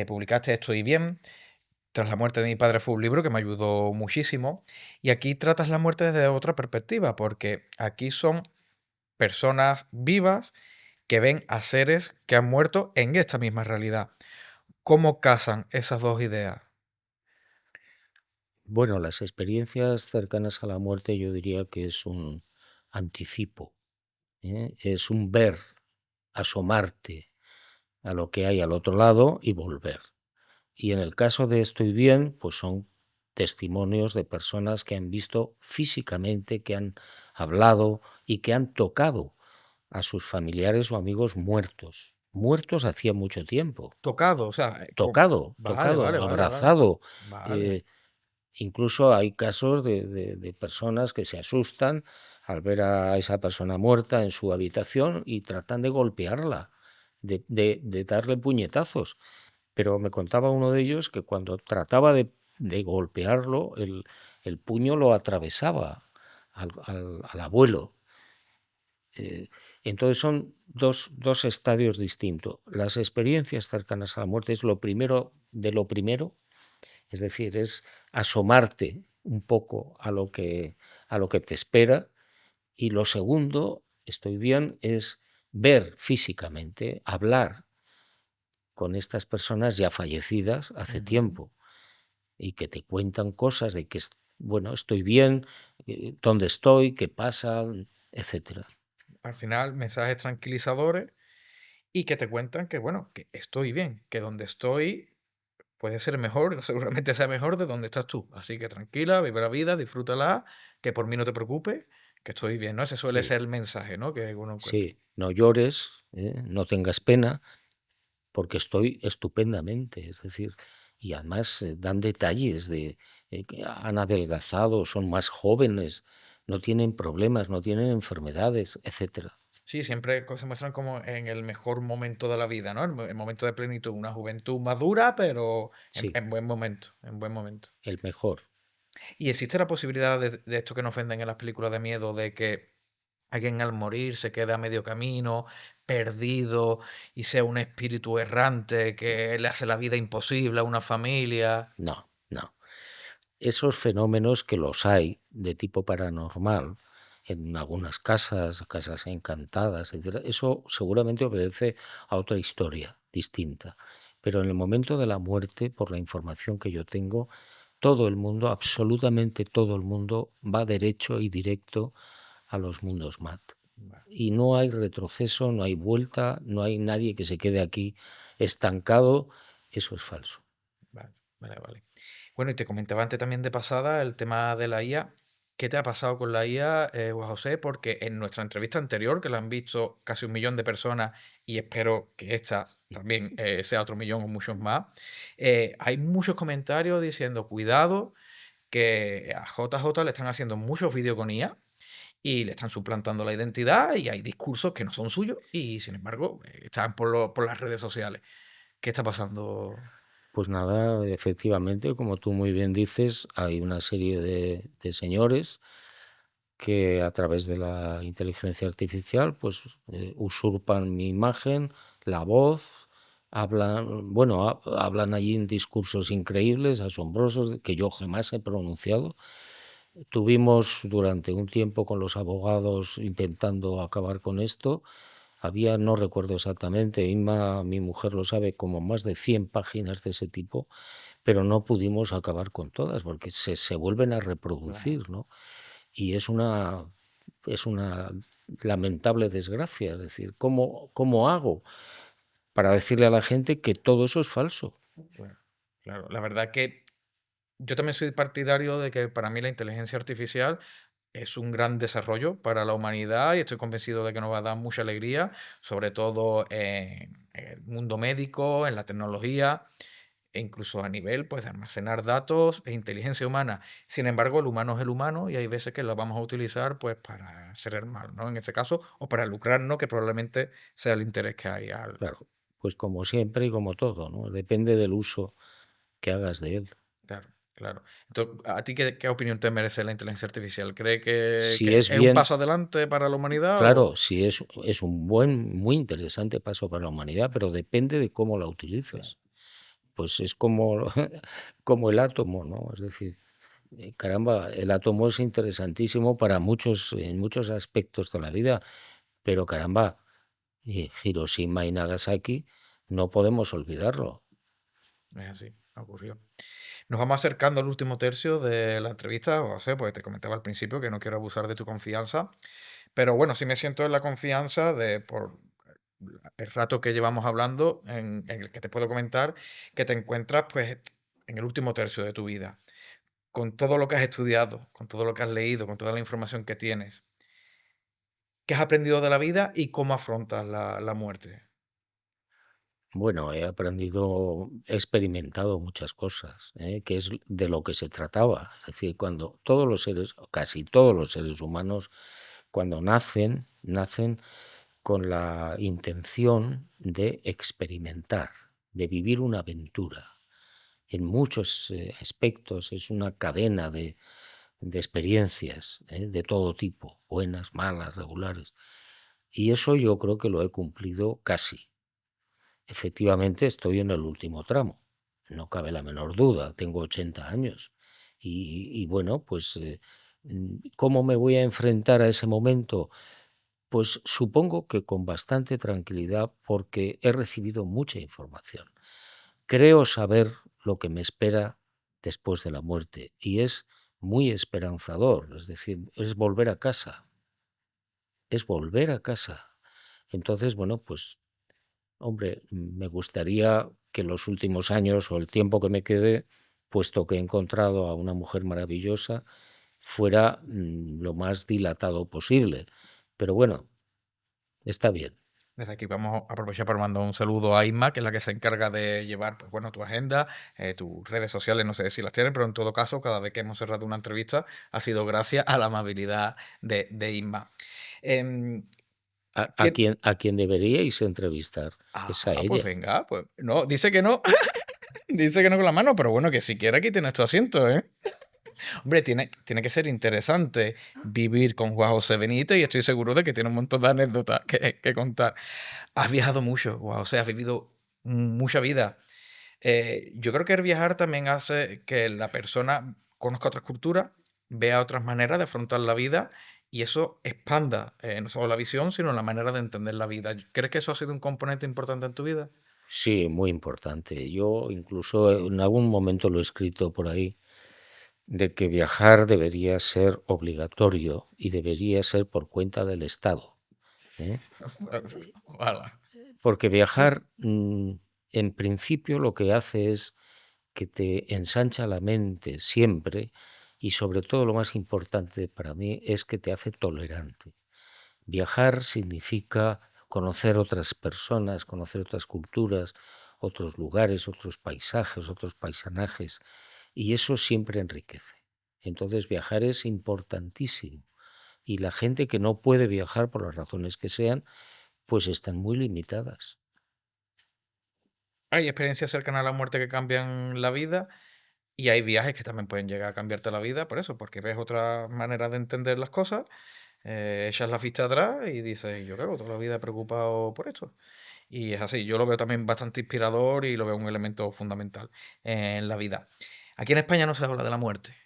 publicaste Estoy bien, tras la muerte de mi padre fue un libro que me ayudó muchísimo, y aquí tratas la muerte desde otra perspectiva, porque aquí son personas vivas que ven a seres que han muerto en esta misma realidad. ¿Cómo casan esas dos ideas? Bueno, las experiencias cercanas a la muerte yo diría que es un anticipo, ¿eh? Es un ver, asomarte a lo que hay al otro lado y volver. Y en el caso de Estoy bien, pues son testimonios de personas que han visto físicamente, que han hablado y que han tocado a sus familiares o amigos muertos, muertos hacía mucho tiempo, Tocado, o sea, tocado, vale, vale, tocado, vale, vale. abrazado. Vale. eh, Incluso hay casos de personas que se asustan al ver a esa persona muerta en su habitación y tratan de golpearla, de darle puñetazos. Pero me contaba uno de ellos que cuando trataba de golpearlo, el puño lo atravesaba al abuelo. Eh, entonces son dos estadios distintos. Las experiencias cercanas a la muerte es lo primero de lo primero, es decir, es asomarte un poco a lo que te espera. Y lo segundo, estoy bien, es ver físicamente, hablar con estas personas ya fallecidas hace Ujú. tiempo y que te cuentan cosas de que, bueno, estoy bien, dónde estoy, qué pasa, etcétera. Al final, mensajes tranquilizadores y que te cuentan que, bueno, que estoy bien, que donde estoy puede ser mejor, seguramente sea mejor de donde estás tú. Así que tranquila, vive la vida, disfrútala, que por mí no te preocupes, que estoy bien, ¿no? Ese suele Sí, ser el mensaje, ¿no? Que uno encuentra. sí, no llores, no tengas pena, porque estoy estupendamente, es decir, y además dan detalles de que han adelgazado, son más jóvenes, no tienen problemas, no tienen enfermedades, etcétera. Sí, siempre se muestran como en el mejor momento de la vida, ¿no? El momento de plenitud, una juventud madura, pero Sí, en buen momento, en buen momento. el mejor. ¿Y existe la posibilidad de esto que nos venden en las películas de miedo, de que alguien al morir se quede a medio camino, perdido, y sea un espíritu errante que le hace la vida imposible a una familia? No, no. Esos fenómenos que los hay de tipo paranormal en algunas casas, casas encantadas, etcétera, eso seguramente obedece a otra historia distinta. Pero en el momento de la muerte, por la información que yo tengo, todo el mundo, absolutamente todo el mundo, va derecho y directo a los mundos mat. Vale, Y no hay retroceso, no hay vuelta, no hay nadie que se quede aquí estancado. Eso es falso. vale, vale, vale. Bueno, y te comentaba antes también de pasada el tema de la IA. ¿Qué te ha pasado con la IA, Juan José? Porque en nuestra entrevista anterior, que la han visto casi 1 millón de personas, y espero que esta también sea otro millón o muchos más, hay muchos comentarios diciendo, cuidado, que a JJ le están haciendo muchos vídeos con IA y le están suplantando la identidad y hay discursos que no son suyos y sin embargo están por las redes sociales. ¿Qué está pasando? Pues nada, efectivamente, como tú muy bien dices, hay una serie de señores que a través de la inteligencia artificial, pues usurpan mi imagen, la voz, hablan, bueno, hablan allí en discursos increíbles, asombrosos, que yo jamás he pronunciado. Tuvimos durante un tiempo con los abogados intentando acabar con esto. Había, no recuerdo exactamente, Inma, mi mujer lo sabe, como más de 100 páginas de ese tipo, pero no pudimos acabar con todas porque se vuelven a Claro, reproducir, ¿no? Y es una lamentable desgracia, es decir, ¿cómo hago para decirle a la gente que todo eso es falso? claro, claro. La verdad que yo también soy partidario de que para mí la inteligencia artificial es un gran desarrollo para la humanidad y estoy convencido de que nos va a dar mucha alegría, sobre todo en el mundo médico, en la tecnología. e incluso a nivel, pues, de almacenar datos e inteligencia humana. Sin embargo, el humano es el humano y hay veces que lo vamos a utilizar, pues, para hacer el mal, ¿no? En este caso, o para lucrarnos, que probablemente sea el interés que hay al Claro, pues como siempre y como todo, ¿no? Depende del uso que hagas de él. claro, claro. Entonces, ¿a ti qué opinión te merece la inteligencia artificial? ¿Cree que Si que es es un bien, paso adelante para la humanidad claro, o? si es un buen, muy interesante paso para la humanidad, pero depende de cómo la Claro, utilices. Pues es como, como el átomo, ¿no? Es decir, caramba, el átomo es interesantísimo para muchos, en muchos aspectos de la vida, pero caramba, Hiroshima y Nagasaki no podemos olvidarlo. es así, ocurrió. Nos vamos acercando al último tercio de la entrevista, o sea, pues te comentaba al principio que no quiero abusar de tu confianza, pero bueno, sí me siento en la confianza de por el rato que llevamos hablando, en el que te puedo comentar que te encuentras pues en el último tercio de tu vida, con todo lo que has estudiado, con todo lo que has leído, con toda la información que tienes. ¿Qué has aprendido de la vida y cómo afrontas la muerte? Bueno, he experimentado muchas cosas, que es de lo que se trataba. Es decir, cuando todos los seres, o casi todos los seres humanos, cuando nacen con la intención de experimentar, de vivir una aventura. En muchos aspectos es una cadena de experiencias, de todo tipo, buenas, malas, regulares. Y eso yo creo que lo he cumplido casi. Efectivamente, estoy en el último tramo, no cabe la menor duda, tengo 80 años. Y bueno, pues, ¿cómo me voy a enfrentar a ese momento? Pues supongo que con bastante tranquilidad, porque he recibido mucha información. Creo saber lo que me espera después de la muerte y es muy esperanzador, es decir, es volver a casa, es volver a casa. Entonces, bueno, pues hombre, me gustaría que los últimos años o el tiempo que me quede, puesto que he encontrado a una mujer maravillosa, fuera lo más dilatado posible. Pero bueno, está bien. Desde aquí vamos a aprovechar para mandar un saludo a Isma, que es la que se encarga de llevar, pues bueno, tu agenda, tus redes sociales, no sé si las tienen, pero en todo caso, cada vez que hemos cerrado una entrevista ha sido gracias a la amabilidad de Isma. Em, tien- A quien deberíais entrevistar es a pues ella. venga, pues no, dice que no, dice que no con la mano, pero bueno, que si quiere aquí tienes tu asiento, ¿eh? Hombre, tiene que ser interesante vivir con Juan José Benítez y estoy seguro de que tiene un montón de anécdotas que contar. Has viajado mucho, Juan José, has vivido mucha vida. Yo creo que el viajar también hace que la persona conozca otras culturas, vea otras maneras de afrontar la vida y eso expanda no solo la visión, sino la manera de entender la vida. ¿Crees que eso ha sido un componente importante en tu vida? Sí, muy importante. Yo incluso en algún momento lo he escrito por ahí, de que viajar debería ser obligatorio y debería ser por cuenta del Estado, ¿eh? Ojalá. Porque viajar, en principio, lo que hace es que te ensancha la mente siempre y, sobre todo, lo más importante para mí es que te hace tolerante. Viajar significa conocer otras personas, conocer otras culturas, otros lugares, otros paisajes, otros paisanajes, y eso siempre enriquece. Entonces, viajar es importantísimo. Y la gente que no puede viajar por las razones que sean, pues están muy limitadas. Hay experiencias cercanas a la muerte que cambian la vida y hay viajes que también pueden llegar a cambiarte la vida por eso, porque ves otra manera de entender las cosas, echas la ficha atrás y dices, yo creo, toda la vida he preocupado por esto. Y es así, yo lo veo también bastante inspirador y lo veo un elemento fundamental en la vida. Aquí en España no se habla de la muerte.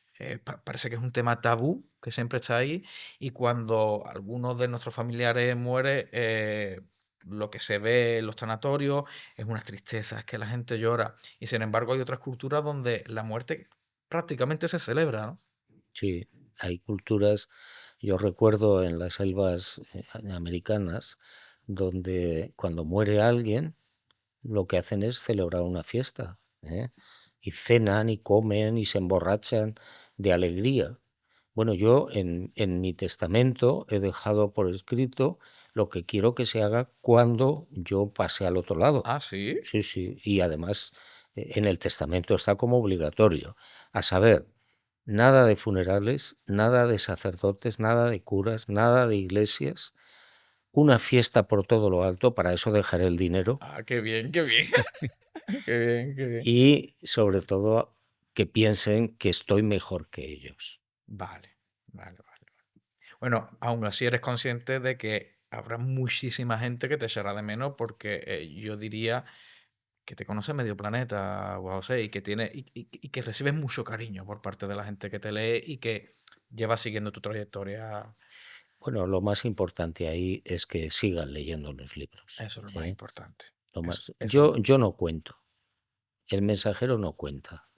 Parece que es un tema tabú que siempre está ahí y cuando alguno de nuestros familiares muere, lo que se ve en los tanatorios es una tristeza, es que la gente llora. Y sin embargo hay otras culturas donde la muerte prácticamente se celebra, ¿no? Sí, hay culturas, yo recuerdo en las selvas americanas, donde cuando muere alguien, lo que hacen es celebrar una fiesta, ¿eh? Y cenan y comen y se emborrachan de alegría. Bueno, yo en mi testamento he dejado por escrito lo que quiero que se haga cuando yo pase al otro lado. Ah, sí. Sí, sí, y además En el testamento está como obligatorio, a saber, nada de funerales, nada de sacerdotes, nada de curas, nada de iglesias, una fiesta por todo lo alto, para eso dejaré el dinero, Ah, qué bien, qué bien. Qué bien, qué bien. y sobre todo que piensen que estoy mejor que ellos. Vale, vale, vale. Bueno, aún así eres consciente de que habrá muchísima gente que te echará de menos porque yo diría que te conoce medio planeta, Juan José, y que tiene, y que recibes mucho cariño por parte de la gente que te lee y que lleva siguiendo tu trayectoria. Bueno, lo más importante ahí es que sigan leyendo los libros, Eso es lo más ¿eh? importante. Lo Eso, más, eso es yo no cuento, el mensajero no cuenta.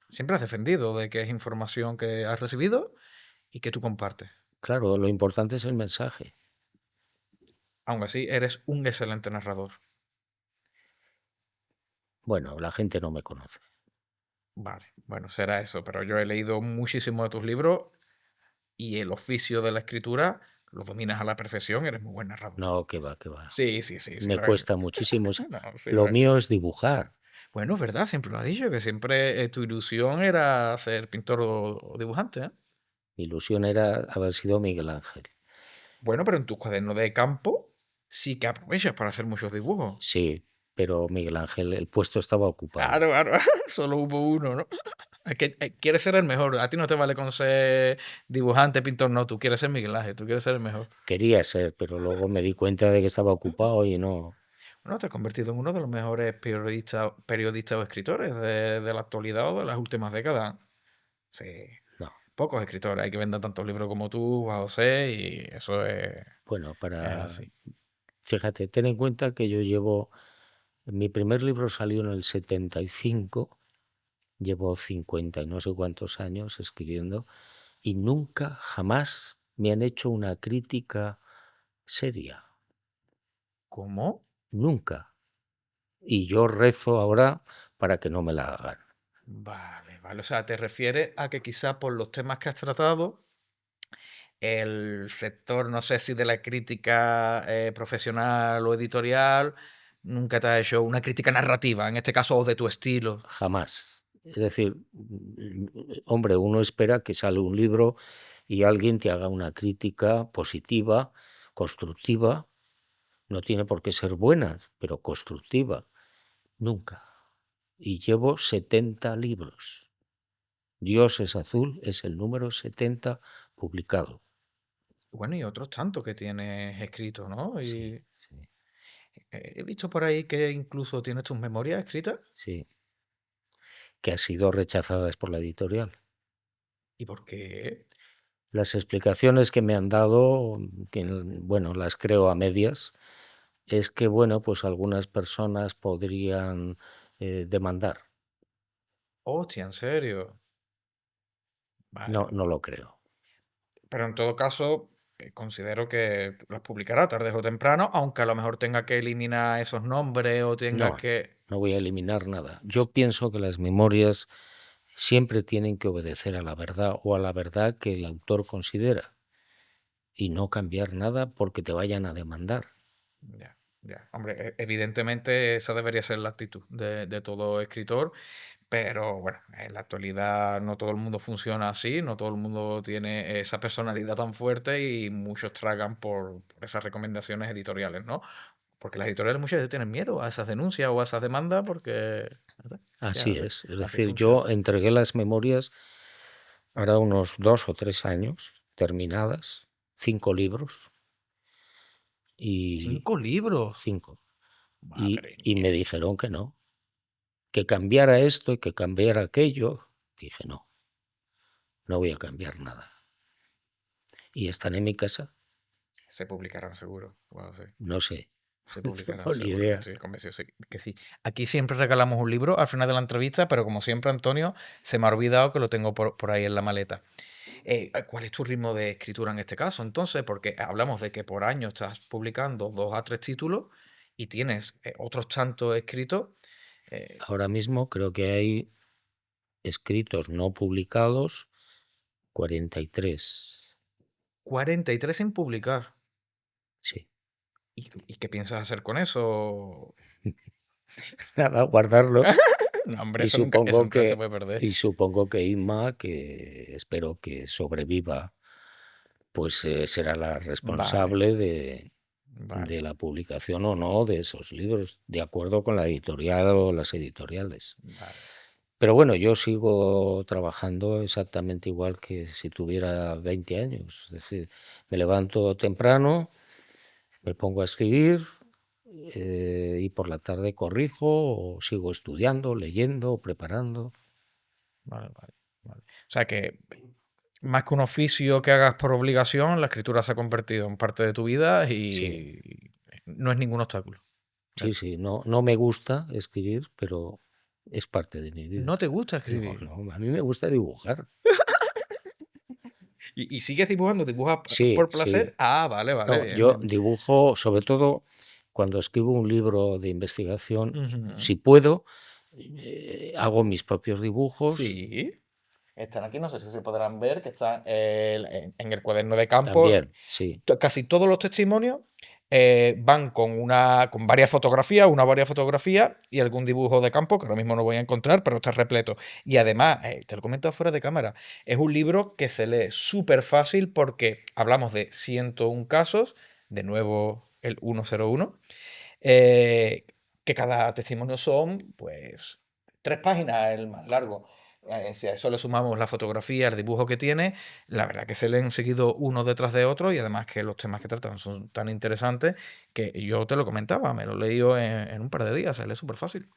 siempre has defendido de que es información que has recibido y que tú compartes. Claro, lo importante es el mensaje. Aún así, eres un excelente narrador. Bueno, la gente no me conoce. Vale, bueno, será eso, pero yo he leído muchísimo de tus libros y el oficio de la escritura lo dominas a la perfección, eres muy buen narrador. No, que va, que va. Sí, sí, sí, sí, Me lo es. cuesta muchísimo. No, sí, lo Lo es. mío es dibujar. Bueno, es verdad, siempre lo has dicho, que siempre tu ilusión era ser pintor o dibujante, ¿eh? Mi ilusión era haber sido Miguel Ángel. Bueno, pero en tus cuadernos de campo sí que aprovechas para hacer muchos dibujos. Sí, pero Miguel Ángel, el puesto estaba ocupado. Claro, claro, solo hubo uno, ¿no? Es que quieres ser el mejor. A ti no te vale con ser dibujante, pintor, no. Tú quieres ser Miguel Ángel, tú quieres ser el mejor. Quería ser, pero luego me di cuenta de que estaba ocupado y no, Bueno, te has convertido en uno de los mejores periodistas o escritores de la actualidad o de las últimas décadas. Sí, no. pocos escritores hay que vender tantos libros como tú, Juan José, y eso Bueno, es así. fíjate, ten en cuenta que yo llevo, mi primer libro salió en el 75, llevo 50 y no sé cuántos años escribiendo y nunca, jamás me han hecho una crítica seria. ¿Cómo? Nunca. Y yo rezo ahora para que no me la hagan. Vale, vale. O sea, te refieres a que quizá por los temas que has tratado, el sector, no sé si de la crítica profesional o editorial, nunca te ha hecho una crítica narrativa, en este caso, o de tu estilo. Jamás. Es decir, hombre, uno espera que sale un libro y alguien te haga una crítica positiva, constructiva. No tiene por qué ser buena, pero constructiva. Nunca. Y llevo 70 libros. Dios es azul es el número 70 publicado. Bueno, y otros tantos que tienes escritos, ¿no? Sí, Y sí, he visto por ahí que incluso tienes tus memorias escritas. sí. Que han sido rechazadas por la editorial. ¿Y por qué? Las explicaciones que me han dado, que, bueno, las creo a medias, es que, bueno, pues algunas personas podrían demandar. Hostia, en serio. No, Vale. no lo creo. Pero en todo caso, considero que las publicará tarde o temprano, aunque a lo mejor tenga que eliminar esos nombres o tenga No, que... no voy a eliminar nada. Yo pienso que las memorias siempre tienen que obedecer a la verdad o a la verdad que el autor considera y no cambiar nada porque te vayan a demandar. Ya, ya. Hombre, evidentemente esa debería ser la actitud de todo escritor, pero bueno, en la actualidad no todo el mundo funciona así, no todo el mundo tiene esa personalidad tan fuerte y muchos tragan por esas recomendaciones editoriales, ¿no? Porque las editoriales muchas veces tienen miedo a esas denuncias o a esas demandas porque no sé, que Así así, es. Es así decir, yo funciona. entregué las memorias hará unos 2 o 3 años terminadas, 5 libros y 5 libros. 5. Madre Y me mía. dijeron que cambiara esto y que cambiara aquello. Dije, no, no voy a cambiar nada. Y están en mi casa, Se publicarán seguro. Bueno, sí. no sé, Se no publicarán tengo ni seguro, yo idea. estoy convencido que sí. Aquí siempre regalamos un libro al final de la entrevista, pero como siempre, Antonio, se me ha olvidado que lo tengo por ahí en la maleta. ¿Cuál es tu ritmo de escritura en este caso? Entonces, porque hablamos de que por año estás publicando 2 a 3 títulos y tienes otros tantos escritos. eh, Ahora mismo creo que hay escritos no publicados 43. 43 sin publicar. Sí. ¿Y qué piensas hacer con eso? nada, guardarlos. No, hombre, Y eso supongo nunca se que, puede perder. y supongo que Inma, que espero que sobreviva, pues será la Vale, responsable de vale, la publicación o no de esos libros, de acuerdo con la editorial o las editoriales. vale. Pero bueno, yo sigo trabajando exactamente igual que si tuviera 20 años. Es decir, me levanto temprano, me pongo a escribir y por la tarde corrijo o sigo estudiando, leyendo, preparando. Vale, vale, vale. O sea que más que un oficio que hagas por obligación, la escritura se ha convertido en parte de tu vida Sí, y no es ningún obstáculo. sí, sí. No, no me gusta escribir, pero es parte de mi vida. ¿No te gusta No, escribir? no, a mí me gusta dibujar. ¿Y sigues dibujando? ¿Dibujas Sí, por sí. placer? Ah, vale, vale, No, bien, yo bien. dibujo, sobre todo cuando escribo un libro de investigación, Ujú. si puedo, hago mis propios dibujos Sí. Están aquí, no sé si se podrán ver, que están en el cuaderno de campo. también, sí, Casi todos los testimonios van con varias fotografías, una varias fotografías y algún dibujo de campo, que ahora mismo no voy a encontrar, pero está repleto. Y además, te lo comento fuera de cámara, es un libro que se lee súper fácil porque hablamos de 101 casos, de nuevo el 101, eh, que cada testimonio son, pues, 3 páginas el más largo. Si a eso le sumamos la fotografía, el dibujo que tiene, la verdad que se leen seguido uno detrás de otro y además que los temas que tratan son tan interesantes que yo te lo comentaba, me lo he leído en un par de días, se lee súper fácil,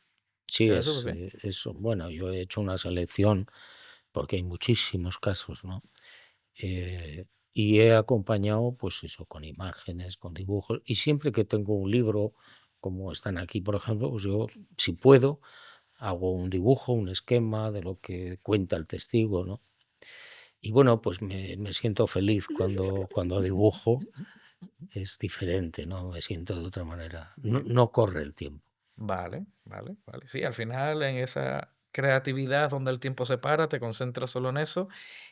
sí, se lee súper bien. bueno, yo he hecho una selección porque hay muchísimos casos, ¿no? Y he acompañado, pues eso, con imágenes, con dibujos, y siempre que tengo un libro, como están aquí, por ejemplo, pues yo, si puedo, hago un dibujo, un esquema de lo que cuenta el testigo, ¿no? Y bueno, pues me siento feliz cuando dibujo, es diferente, ¿no? Me siento de otra manera. No, no corre el tiempo. Vale, vale, vale. Sí, al final en esa creatividad donde el tiempo se para, te concentras solo en eso.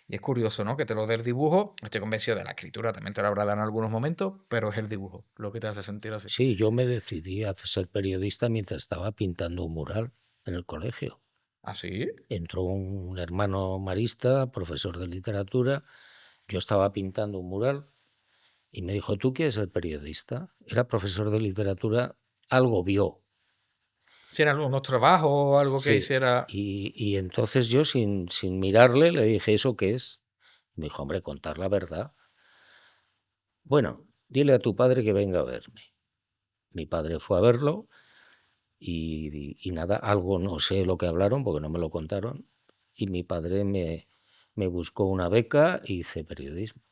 Y es curioso, ¿no? Que te lo dé el dibujo. Estoy convencido de la escritura, también te lo habrá dado en algunos momentos, pero es el dibujo lo que te hace sentir así. Sí, yo me decidí a ser periodista mientras estaba pintando un mural en el colegio. ¿Así? Entró un hermano marista, profesor de literatura, yo estaba pintando un mural y me dijo, ¿tú quieres ser periodista? Era profesor de literatura, algo vio, Si eran algunos trabajos o algo que sí. hiciera. Y entonces yo sin mirarle le dije, ¿eso qué es? Me dijo, hombre, contar la verdad. Bueno, dile a tu padre que venga a verme. Mi padre fue a verlo y nada, algo no sé lo que hablaron porque no me lo contaron. Y mi padre me buscó una beca y hice periodismo,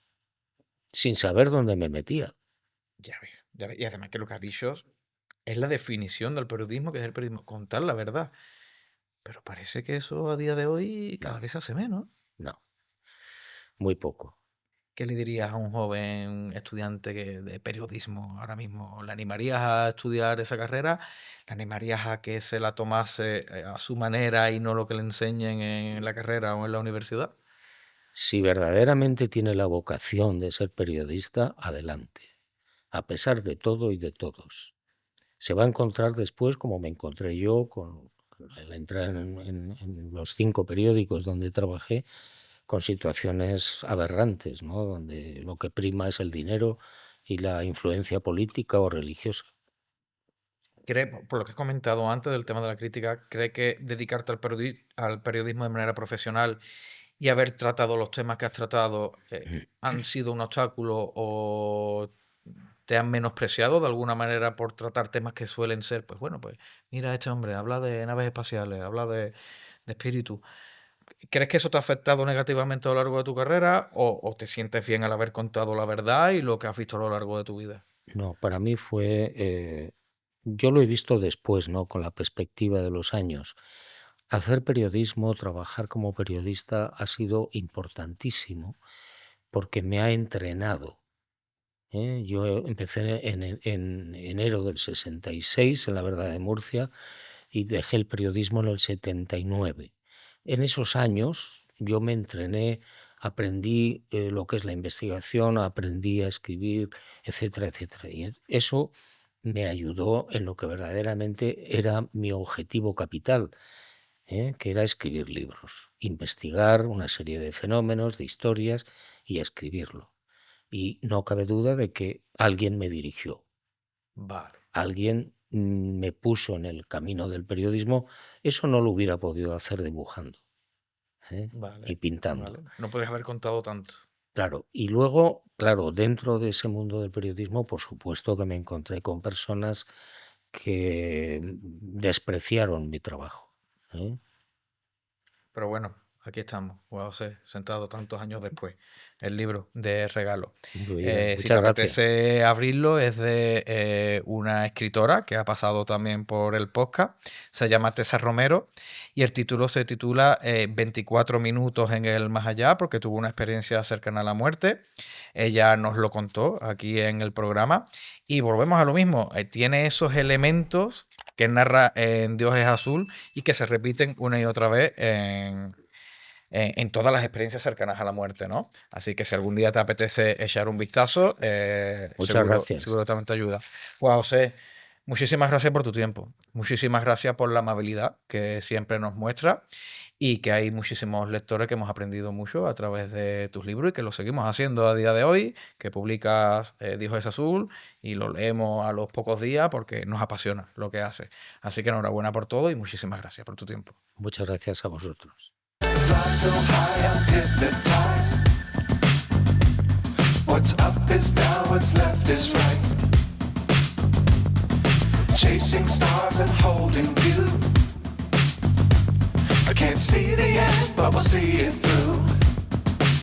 sin saber dónde me metía. Ya ves, ya ves. Y además que lo que has dicho es la definición del periodismo, que es el periodismo, contar la verdad. Pero parece que eso a día de hoy No, cada vez se hace menos. no, muy poco. ¿Qué le dirías a un joven estudiante de periodismo ahora mismo? ¿Le animarías a estudiar esa carrera? ¿Le animarías a que se la tomase a su manera y no lo que le enseñen en la carrera o en la universidad? Si verdaderamente tiene la vocación de ser periodista, adelante, a pesar de todo y de todos. Se va a encontrar después, como me encontré yo, al entrar en los 5 periódicos donde trabajé, con situaciones aberrantes, ¿no? Donde lo que prima es el dinero y la influencia política o religiosa. ¿Cree, por lo que has comentado antes del tema de la crítica, cree que dedicarte al periodismo de manera profesional y haber tratado los temas que has tratado han sido un obstáculo o te han menospreciado de alguna manera por tratar temas que suelen ser, pues bueno, pues mira, este hombre habla de naves espaciales, habla de espíritu. ¿Crees que eso te ha afectado negativamente a lo largo de tu carrera o te sientes bien al haber contado la verdad y lo que has visto a lo largo de tu vida? No, para mí fue, yo lo he visto después, ¿no? Con la perspectiva de los años. Hacer periodismo, trabajar como periodista ha sido importantísimo porque me ha entrenado. Yo empecé en enero del 66 en La Verdad de Murcia y dejé el periodismo en el 79. En esos años yo me entrené, aprendí lo que es la investigación, aprendí a escribir, etcétera, etcétera. Y eso me ayudó en lo que verdaderamente era mi objetivo capital, que era escribir libros, investigar una serie de fenómenos, de historias y escribirlo. Y no cabe duda de que alguien me dirigió, Vale, alguien me puso en el camino del periodismo. Eso no lo hubiera podido hacer dibujando, y vale, pintando. vale. No podrías haber contado tanto. Claro, y luego, claro, dentro de ese mundo del periodismo, por supuesto que me encontré con personas que despreciaron mi trabajo, ¿eh? Pero bueno, aquí estamos, Juan José, sentado tantos años después. El libro de regalo. Muy bien, Si te muchas gracias. apetece abrirlo, es de una escritora que ha pasado también por el podcast. Se llama Tessa Romero y el título se titula 24 minutos en el más allá, porque tuvo una experiencia cercana a la muerte. Ella nos lo contó aquí en el programa. Y volvemos a lo mismo. Tiene esos elementos que narra en Dios es azul y que se repiten una y otra vez en todas las experiencias cercanas a la muerte, ¿no? Así que si algún día te apetece echar un vistazo, Muchas seguro, gracias. seguro también te ayuda. Juan José, muchísimas gracias por tu tiempo. Muchísimas gracias por la amabilidad que siempre nos muestra y que hay muchísimos lectores que hemos aprendido mucho a través de tus libros y que lo seguimos haciendo a día de hoy, que publicas Dios es azul y lo leemos a los pocos días porque nos apasiona lo que hace. Así que enhorabuena por todo y muchísimas gracias por tu tiempo. Muchas gracias a vosotros. Fly so high, I'm hypnotized. What's up is down, what's left is right. Chasing stars and holding you. I can't see the end, but we'll see it through.